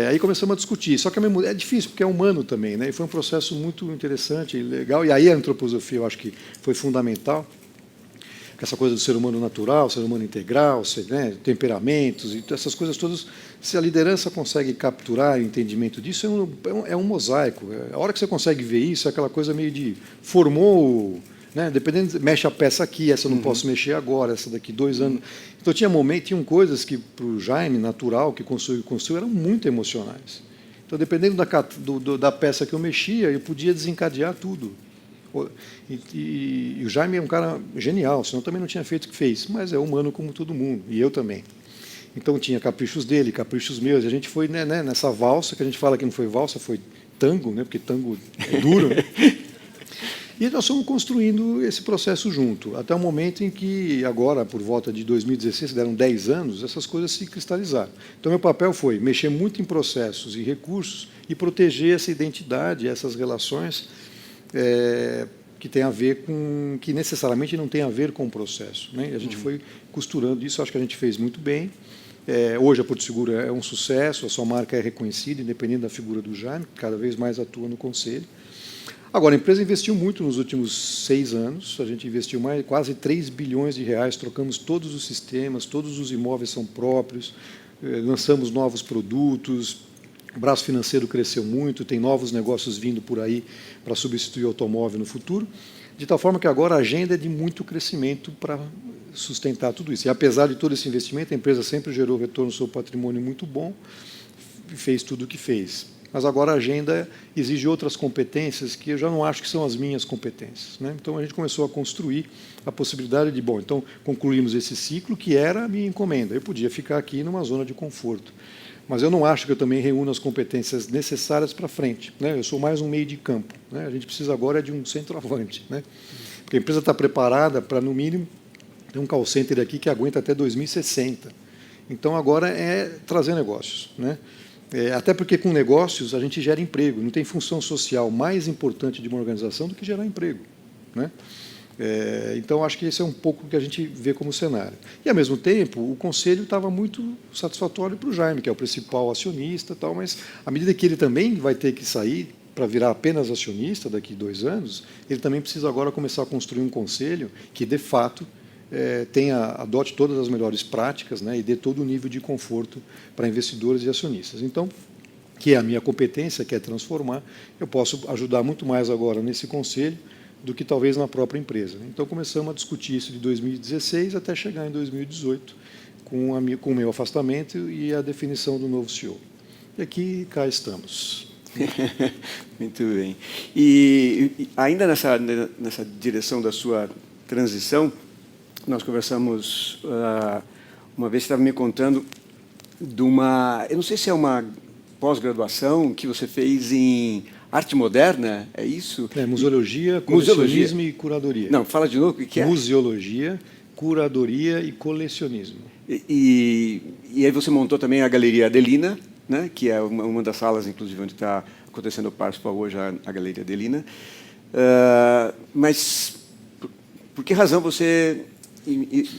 Aí começamos a discutir, só que é difícil, porque é humano também, né? E foi um processo muito interessante e legal, e aí a antroposofia eu acho que foi fundamental, essa coisa do ser humano natural, ser humano integral, né, temperamentos, e essas coisas todas, se a liderança consegue capturar o entendimento disso, é um mosaico. A hora que você consegue ver isso, é aquela coisa meio de formou, né, dependendo, mexe a peça aqui, essa eu não posso mexer agora, essa daqui 2 anos. Então tinham coisas que para o Jaime, natural, que construiu, eram muito emocionais. Então, dependendo da peça que eu mexia, eu podia desencadear tudo. E o Jaime é um cara genial, senão também não tinha feito o que fez, mas é humano como todo mundo, e eu também. Então tinha caprichos dele, caprichos meus, e a gente foi, né, nessa valsa, que a gente fala que não foi valsa, foi tango, né, porque tango é duro, né? E nós fomos construindo esse processo junto, até o momento em que, agora, por volta de 2016, deram 10 anos, essas coisas se cristalizaram. Então, meu papel foi mexer muito em processos e recursos e proteger essa identidade, essas relações, que tem a ver com, que necessariamente não tem a ver com o processo, né? E a gente foi costurando isso, acho que a gente fez muito bem. Hoje a Porto Seguro é um sucesso, a sua marca é reconhecida, independente da figura do Jaime, que cada vez mais atua no conselho. Agora, a empresa investiu muito nos últimos 6 anos, a gente investiu quase 3 bilhões de reais, trocamos todos os sistemas, todos os imóveis são próprios, lançamos novos produtos, o braço financeiro cresceu muito, tem novos negócios vindo por aí para substituir o automóvel no futuro, de tal forma que agora a agenda é de muito crescimento para sustentar tudo isso. E apesar de todo esse investimento, a empresa sempre gerou retorno no seu patrimônio muito bom e fez tudo o que fez. Mas agora a agenda exige outras competências que eu já não acho que são as minhas competências, né? Então a gente começou a construir a possibilidade de, então concluímos esse ciclo que era a minha encomenda. Eu podia ficar aqui numa zona de conforto, mas eu não acho que eu também reúno as competências necessárias para frente, né? Eu sou mais um meio de campo, né? A gente precisa agora de um centroavante, né? Porque a empresa está preparada para, no mínimo, ter um call center aqui que aguenta até 2060. Então agora é trazer negócios, né? Até porque com negócios a gente gera emprego. Não tem função social mais importante de uma organização do que gerar emprego, né? Então, acho que esse é um pouco o que a gente vê como cenário. E, ao mesmo tempo, o conselho estava muito satisfatório para o Jaime, que é o principal acionista, tal, mas, à medida que ele também vai ter que sair para virar apenas acionista daqui a 2 anos, ele também precisa agora começar a construir um conselho que, de fato, adote todas as melhores práticas, né, e dê todo o nível de conforto para investidores e acionistas. Então, que é a minha competência, que é transformar, eu posso ajudar muito mais agora nesse conselho do que talvez na própria empresa. Então, começamos a discutir isso de 2016 até chegar em 2018, com o meu afastamento e a definição do novo CEO. E aqui, cá estamos. Muito bem. E ainda nessa direção da sua transição, nós conversamos uma vez, você estava me contando de uma, eu não sei se é uma pós-graduação que você fez em arte moderna, é isso? Museologia, colecionismo e curadoria. Não, fala de novo o que é. Museologia, curadoria e colecionismo. E aí você montou também a Galeria Adelina, né, que é uma das salas, inclusive, onde está acontecendo o Parspa hoje, a Galeria Adelina. Mas por que razão você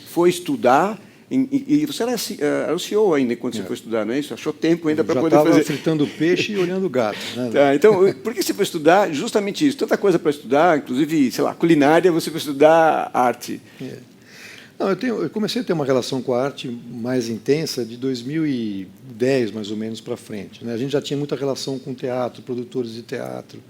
foi estudar? E você era o CEO ainda enquanto você foi estudar, não é isso? Achou tempo ainda para poder fazer... Já estava fritando peixe e olhando gato, né? Tá, então, por que você foi estudar justamente isso? Tanta coisa para estudar, inclusive, sei lá, culinária, você foi estudar arte. Não, eu comecei a ter uma relação com a arte mais intensa de 2010, mais ou menos, para frente, né? A gente já tinha muita relação com teatro, produtores de teatro,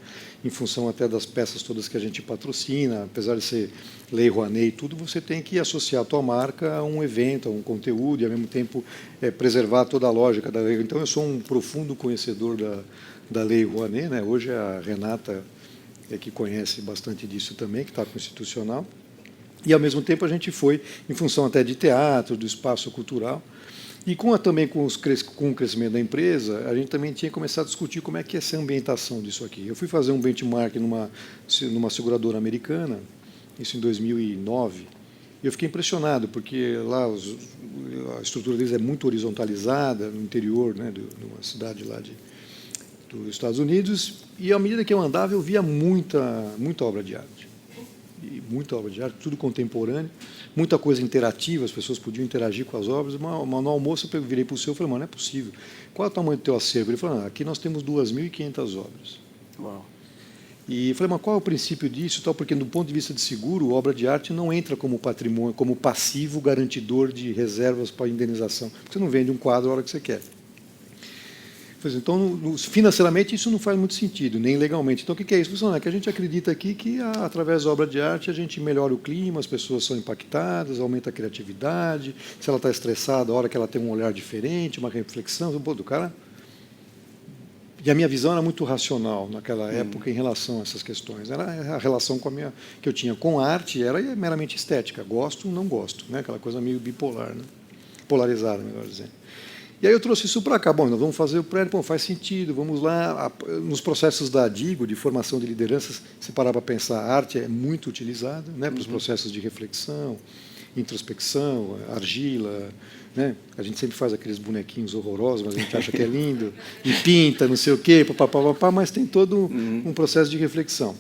em função até das peças todas que a gente patrocina, apesar de ser Lei Rouanet e tudo, você tem que associar a tua marca a um evento, a um conteúdo, e, ao mesmo tempo, preservar toda a lógica da lei. Então, eu sou um profundo conhecedor da Lei Rouanet, né? Hoje a Renata que conhece bastante disso também, que está com o institucional. E, ao mesmo tempo, a gente foi, em função até de teatro, do espaço cultural, e também com o crescimento da empresa, a gente também tinha começado a discutir como é que é essa ambientação disso aqui. Eu fui fazer um benchmark numa seguradora americana, isso em 2009, e eu fiquei impressionado, porque lá a estrutura deles é muito horizontalizada, no interior, né, de uma cidade lá dos Estados Unidos, e, à medida que eu andava, eu via muita obra de arte. e muita obra de arte, tudo contemporâneo, muita coisa interativa, as pessoas podiam interagir com as obras. Mas no almoço eu virei para o senhor e falei, mano, não é possível. Qual é o tamanho do teu acervo? Ele falou, aqui nós temos 2.500 obras. Uau. E eu falei, mas qual é o princípio disso? Porque, do ponto de vista de seguro, obra de arte não entra como patrimônio, como passivo garantidor de reservas para indenização. Porque você não vende um quadro a hora que você quer. Então, financeiramente, isso não faz muito sentido, nem legalmente. Então, o que é isso? É que a gente acredita aqui que, através da obra de arte, a gente melhora o clima, as pessoas são impactadas, aumenta a criatividade. Se ela está estressada, a hora que ela tem um olhar diferente, uma reflexão, pô, do cara... E a minha visão era muito racional naquela época em relação a essas questões. Era a relação que eu tinha com a arte era meramente estética. Gosto, não gosto. Né? Aquela coisa meio bipolar, né? Polarizada, melhor dizendo. E aí eu trouxe isso para cá. Bom, nós vamos fazer o prédio, bom, faz sentido, vamos lá. Nos processos da DIGO, de formação de lideranças, se parar para pensar, a arte é muito utilizada, né, para os processos de reflexão, introspecção, argila, né? A gente sempre faz aqueles bonequinhos horrorosos, mas a gente acha que é lindo, e pinta, não sei o quê, papapá, mas tem todo um processo de reflexão.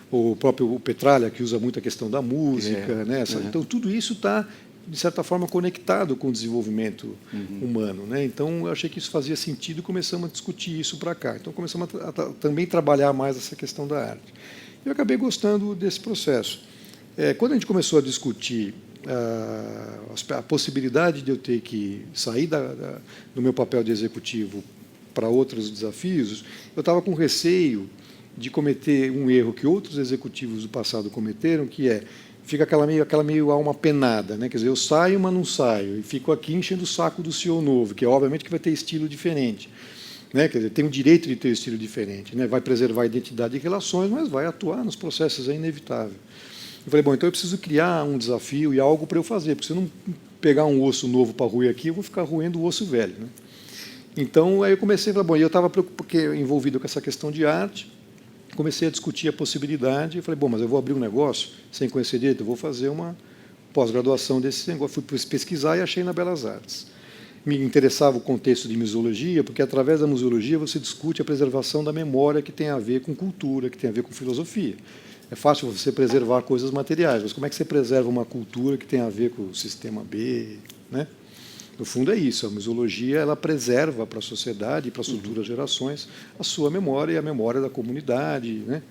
O próprio Petralha, que usa muito a questão da música, né? Então, tudo isso está, de certa forma, conectado com o desenvolvimento humano. Né? Então, eu achei que isso fazia sentido e começamos a discutir isso para cá. Então, começamos a também trabalhar mais essa questão da arte. Eu acabei gostando desse processo. Quando a gente começou a discutir a possibilidade de eu ter que sair do meu papel de executivo para outros desafios, eu estava com receio de cometer um erro que outros executivos do passado cometeram, que fica aquela meio alma penada, né? Quer dizer, eu saio, mas não saio, e fico aqui enchendo o saco do CEO novo, que obviamente que vai ter estilo diferente. Né? Quer dizer, tem o direito de ter um estilo diferente, né? Vai preservar a identidade e relações, mas vai atuar nos processos, é inevitável. Eu falei, bom, então eu preciso criar um desafio e algo para eu fazer, porque se eu não pegar um osso novo para roer aqui, eu vou ficar roendo o osso velho. Né? Então, aí eu comecei a falar, bom, eu estava envolvido com essa questão de arte, comecei a discutir a possibilidade, e falei, bom, mas eu vou abrir um negócio sem conhecer direito, eu vou fazer uma pós-graduação desse negócio. Fui pesquisar e achei na Belas Artes. Me interessava o contexto de museologia, porque através da museologia você discute a preservação da memória que tem a ver com cultura, que tem a ver com filosofia. É fácil você preservar coisas materiais, mas como é que você preserva uma cultura que tem a ver com o sistema B? Né? No fundo é isso, a museologia ela preserva para a sociedade e para as futuras gerações a sua memória e a memória da comunidade, né?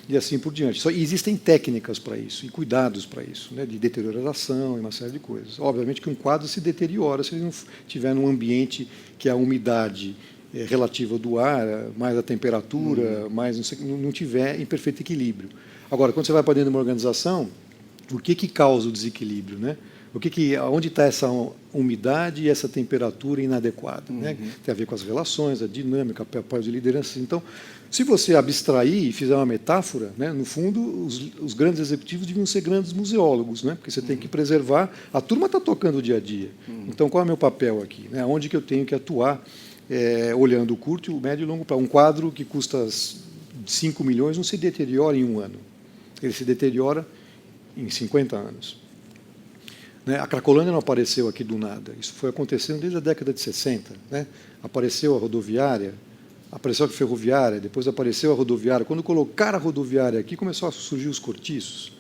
E assim por diante. E existem técnicas para isso e cuidados para isso, né? De deterioração e uma série de coisas. Obviamente que um quadro se deteriora se ele não estiver num ambiente que a umidade relativa do ar, mais a temperatura, mais não tiver em perfeito equilíbrio. Agora, quando você vai para dentro de uma organização, o que causa o desequilíbrio, né? Onde está essa umidade e essa temperatura inadequada? Né? Tem a ver com as relações, a dinâmica, o papel de liderança. Então, se você abstrair e fizer uma metáfora, né, no fundo, os grandes executivos deviam ser grandes museólogos, né? Porque você tem que preservar. A turma está tocando o dia a dia. Então, qual é o meu papel aqui? Né? Onde que eu tenho que atuar, olhando o curto, o médio e o longo prazo? Um quadro que custa 5 milhões não se deteriora em um ano. Ele se deteriora em 50 anos. A Cracolândia não apareceu aqui do nada. Isso foi acontecendo desde a década de 60. Né? Apareceu a rodoviária, apareceu a ferroviária, depois apareceu a rodoviária. Quando colocaram a rodoviária aqui, começou a surgir os cortiços.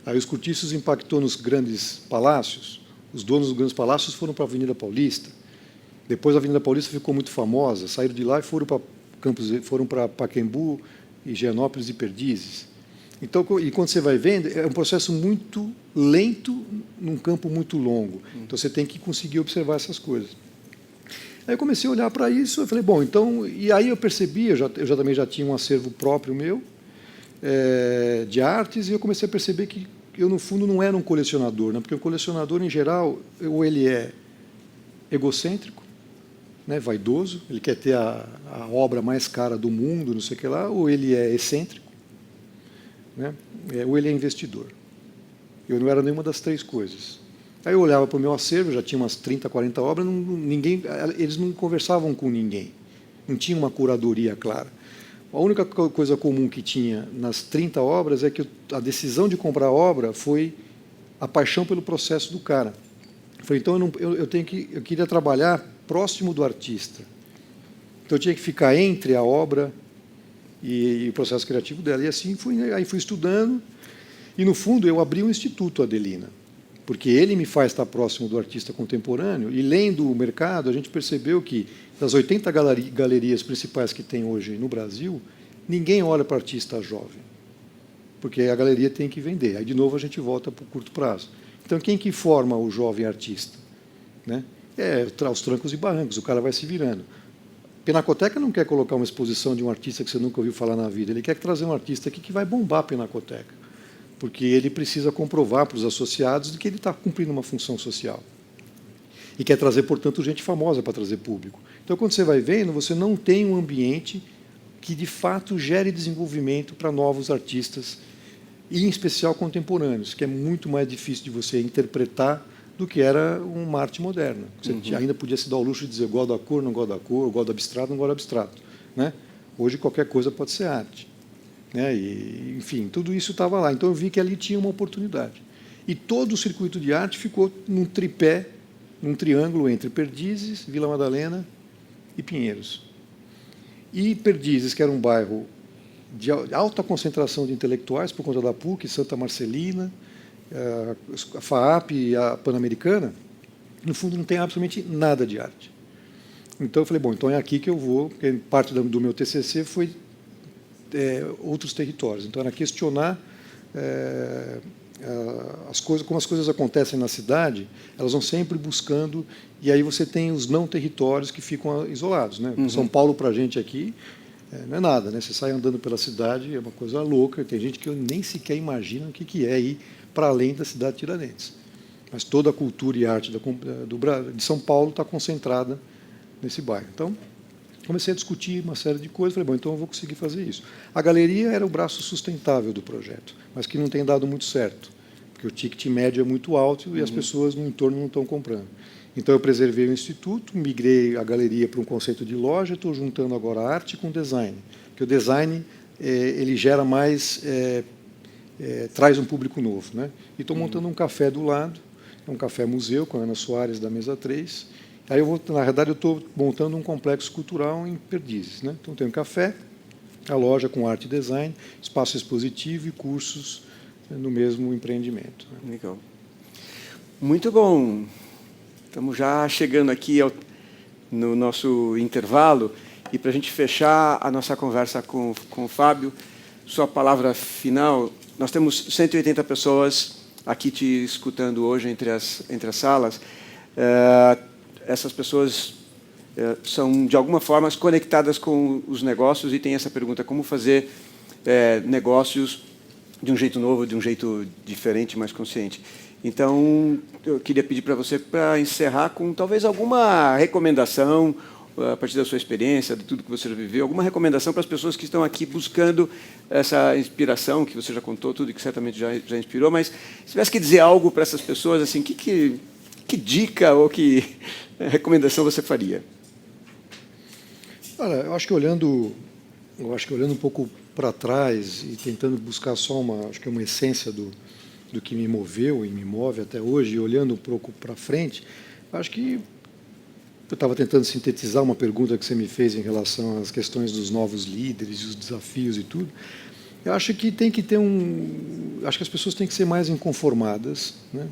Aí os cortiços impactou nos grandes palácios. Os donos dos grandes palácios foram para a Avenida Paulista. Depois a Avenida Paulista ficou muito famosa. Saíram de lá e foram para Pacaembu, Higienópolis e Perdizes. Então, e quando você vai vendo, é um processo muito lento num campo muito longo. Então, você tem que conseguir observar essas coisas. Aí eu comecei a olhar para isso, eu falei, bom, então... E aí eu percebi, eu também já tinha um acervo próprio meu, de artes, e eu comecei a perceber que eu, no fundo, não era um colecionador, né? Porque o colecionador, em geral, ou ele é egocêntrico, né, vaidoso, ele quer ter a obra mais cara do mundo, não sei o que lá, ou ele é excêntrico, né? Ou ele é investidor. Eu não era nenhuma das três coisas. Aí eu olhava para o meu acervo, já tinha umas 30, 40 obras, eles não conversavam com ninguém, não tinha uma curadoria clara. A única coisa comum que tinha nas 30 obras é que a decisão de comprar a obra foi a paixão pelo processo do cara. Eu falei, então eu queria trabalhar próximo do artista. Então eu tinha que ficar entre a obra e o processo criativo dela. E assim fui estudando. E, no fundo, eu abri um instituto Adelina, porque ele me faz estar próximo do artista contemporâneo, e, lendo o mercado, a gente percebeu que, das 80 galerias principais que tem hoje no Brasil, ninguém olha para artista jovem, porque a galeria tem que vender. Aí, de novo, a gente volta para o curto prazo. Então, quem que forma o jovem artista? Né? É os trancos e barrancos, o cara vai se virando. Pinacoteca não quer colocar uma exposição de um artista que você nunca ouviu falar na vida, ele quer trazer um artista aqui que vai bombar a Pinacoteca, porque ele precisa comprovar para os associados de que ele está cumprindo uma função social. E quer trazer, portanto, gente famosa para trazer público. Então, quando você vai vendo, você não tem um ambiente que, de fato, gere desenvolvimento para novos artistas, e, em especial, contemporâneos, que é muito mais difícil de você interpretar do que era uma arte moderna. Você ainda podia se dar o luxo de dizer gosto da cor, não gosto da cor, gosto do abstrato, não gosto do abstrato. Né? Hoje, qualquer coisa pode ser arte. Né? E, enfim, tudo isso estava lá. Então, eu vi que ali tinha uma oportunidade. E todo o circuito de arte ficou num tripé, num triângulo entre Perdizes, Vila Madalena e Pinheiros. E Perdizes, que era um bairro de alta concentração de intelectuais, por conta da PUC, Santa Marcelina, a FAAP e a Pan-Americana, no fundo não tem absolutamente nada de arte. Então eu falei, bom, então é aqui que eu vou, porque parte do meu TCC foi outros territórios. Então era questionar as coisas, como as coisas acontecem na cidade, elas vão sempre buscando, e aí você tem os não territórios que ficam isolados. Né? São Paulo, para a gente aqui, não é nada, né? Você sai andando pela cidade, é uma coisa louca, tem gente que eu nem sequer imagino o que é ir para além da cidade de Tiradentes. Mas toda a cultura e arte de São Paulo está concentrada nesse bairro. Então, comecei a discutir uma série de coisas, falei, bom, então eu vou conseguir fazer isso. A galeria era o braço sustentável do projeto, mas que não tem dado muito certo, porque o ticket médio é muito alto e as pessoas no entorno não estão comprando. Então, eu preservei o instituto, migrei a galeria para um conceito de loja, estou juntando agora a arte com o design, porque o design ele gera mais, traz um público novo. Né? E estou montando um café do lado, é um café museu, com a Ana Soares, da Mesa 3. Aí, na verdade, eu estou montando um complexo cultural em Perdizes. Né? Então, tem um café, a loja com arte e design, espaço expositivo e cursos no mesmo empreendimento. Né? Legal. Muito bom. Estamos já chegando aqui no nosso intervalo, e para a gente fechar a nossa conversa com o Fábio, sua palavra final. Nós temos 180 pessoas aqui te escutando hoje entre as salas. Essas pessoas são, de alguma forma, conectadas com os negócios e têm essa pergunta, como fazer negócios de um jeito novo, de um jeito diferente, mais consciente. Então, eu queria pedir para você, para encerrar, com talvez alguma recomendação, a partir da sua experiência, de tudo que você já viveu, alguma recomendação para as pessoas que estão aqui buscando essa inspiração, que você já contou tudo e que certamente já inspirou, mas se tivesse que dizer algo para essas pessoas, assim, que dica ou que recomendação você faria? Olha, eu acho que olhando um pouco para trás e tentando buscar só uma essência do que me moveu e me move até hoje, e olhando um pouco para frente, acho que eu estava tentando sintetizar uma pergunta que você me fez em relação às questões dos novos líderes, os desafios e tudo. Eu acho que tem que ter acho que as pessoas têm que ser mais inconformadas, né?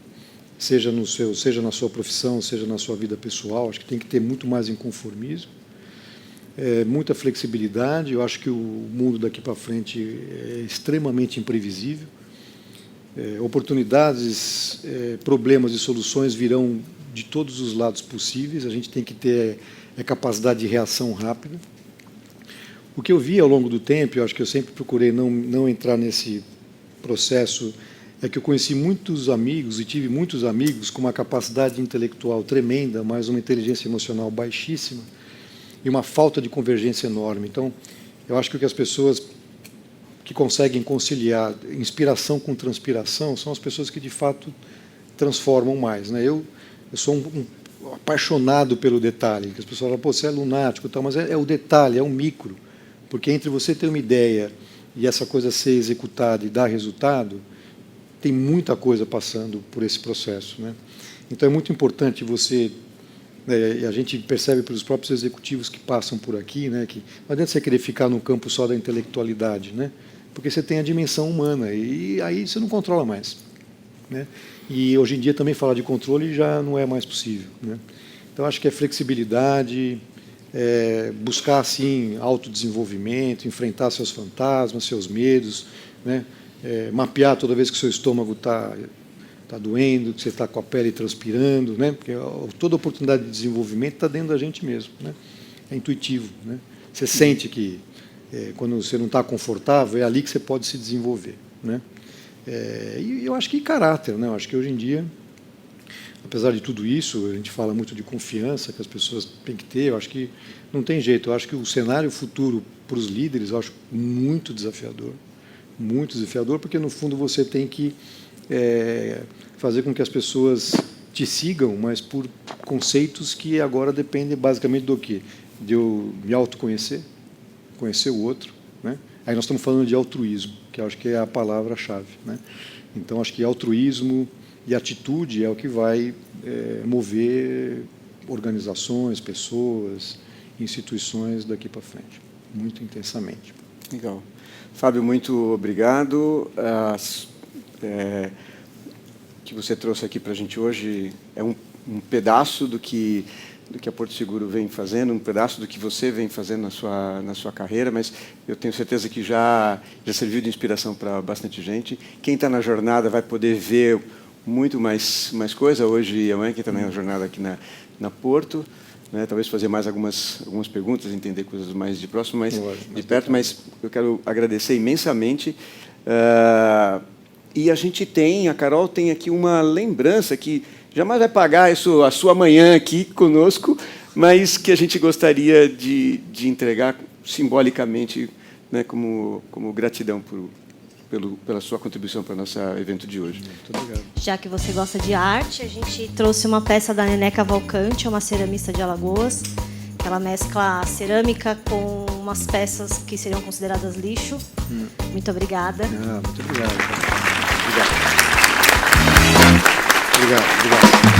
Seja na sua profissão, seja na sua vida pessoal. Acho que tem que ter muito mais inconformismo, muita flexibilidade. Eu acho que o mundo daqui para frente é extremamente imprevisível. Oportunidades, problemas e soluções virão de todos os lados possíveis. A gente tem que ter capacidade de reação rápida. O que eu vi ao longo do tempo, eu acho que eu sempre procurei não entrar nesse processo, é que eu conheci muitos amigos e tive muitos amigos com uma capacidade intelectual tremenda, mas uma inteligência emocional baixíssima e uma falta de convergência enorme. Então, eu acho que o que as pessoas que conseguem conciliar inspiração com transpiração são as pessoas que, de fato, transformam mais. Né? Eu sou um apaixonado pelo detalhe, que as pessoas falam, pô, você é lunático, tal, mas é o detalhe, é o micro, porque entre você ter uma ideia e essa coisa ser executada e dar resultado, tem muita coisa passando por esse processo. Né? Então, é muito importante você... e a gente percebe pelos próprios executivos que passam por aqui, né, que não adianta você querer ficar no campo só da intelectualidade. Né? porque você tem a dimensão humana, e aí você não controla mais, né? E hoje em dia também falar de controle já não é mais possível, né? Então acho que é flexibilidade, buscar assim autodesenvolvimento, enfrentar seus fantasmas, seus medos, né? Mapear toda vez que o seu estômago está doendo, que você está com a pele transpirando, né? Porque toda oportunidade de desenvolvimento está dentro da gente mesmo, né? É intuitivo, né? Você sente que quando você não está confortável, é ali que você pode se desenvolver, né? E eu acho que caráter, né? Eu acho que hoje em dia, apesar de tudo isso, a gente fala muito de confiança que as pessoas têm que ter. Eu acho que não tem jeito. Eu acho que o cenário futuro para os líderes, eu acho muito desafiador, porque no fundo você tem que fazer com que as pessoas te sigam, mas por conceitos que agora dependem basicamente do quê? De eu me autoconhecer, conhecer o outro, né? Aí nós estamos falando de altruísmo, que eu acho que é a palavra-chave, né? Então, acho que altruísmo e atitude é o que vai mover organizações, pessoas, instituições daqui para frente, muito intensamente. Legal. Fábio, muito obrigado. Que você trouxe aqui para a gente hoje é um pedaço do que a Porto Seguro vem fazendo, um pedaço do que você vem fazendo na sua carreira, mas eu tenho certeza que já serviu de inspiração para bastante gente. Quem está na jornada vai poder ver muito mais coisa hoje e amanhã, quem está na jornada aqui na Porto, né? Talvez fazer mais algumas perguntas, entender coisas mais de próximo, mais de perto, mas eu quero agradecer imensamente. E a Carol tem aqui uma lembrança que jamais vai pagar isso a sua manhã aqui conosco, mas que a gente gostaria de entregar simbolicamente, né, como gratidão pela sua contribuição para o nosso evento de hoje. Muito obrigado. Já que você gosta de arte, a gente trouxe uma peça da Nené Cavalcante, uma ceramista de Alagoas, que ela mescla a cerâmica com umas peças que seriam consideradas lixo. Muito obrigada. Muito obrigado. Obrigado.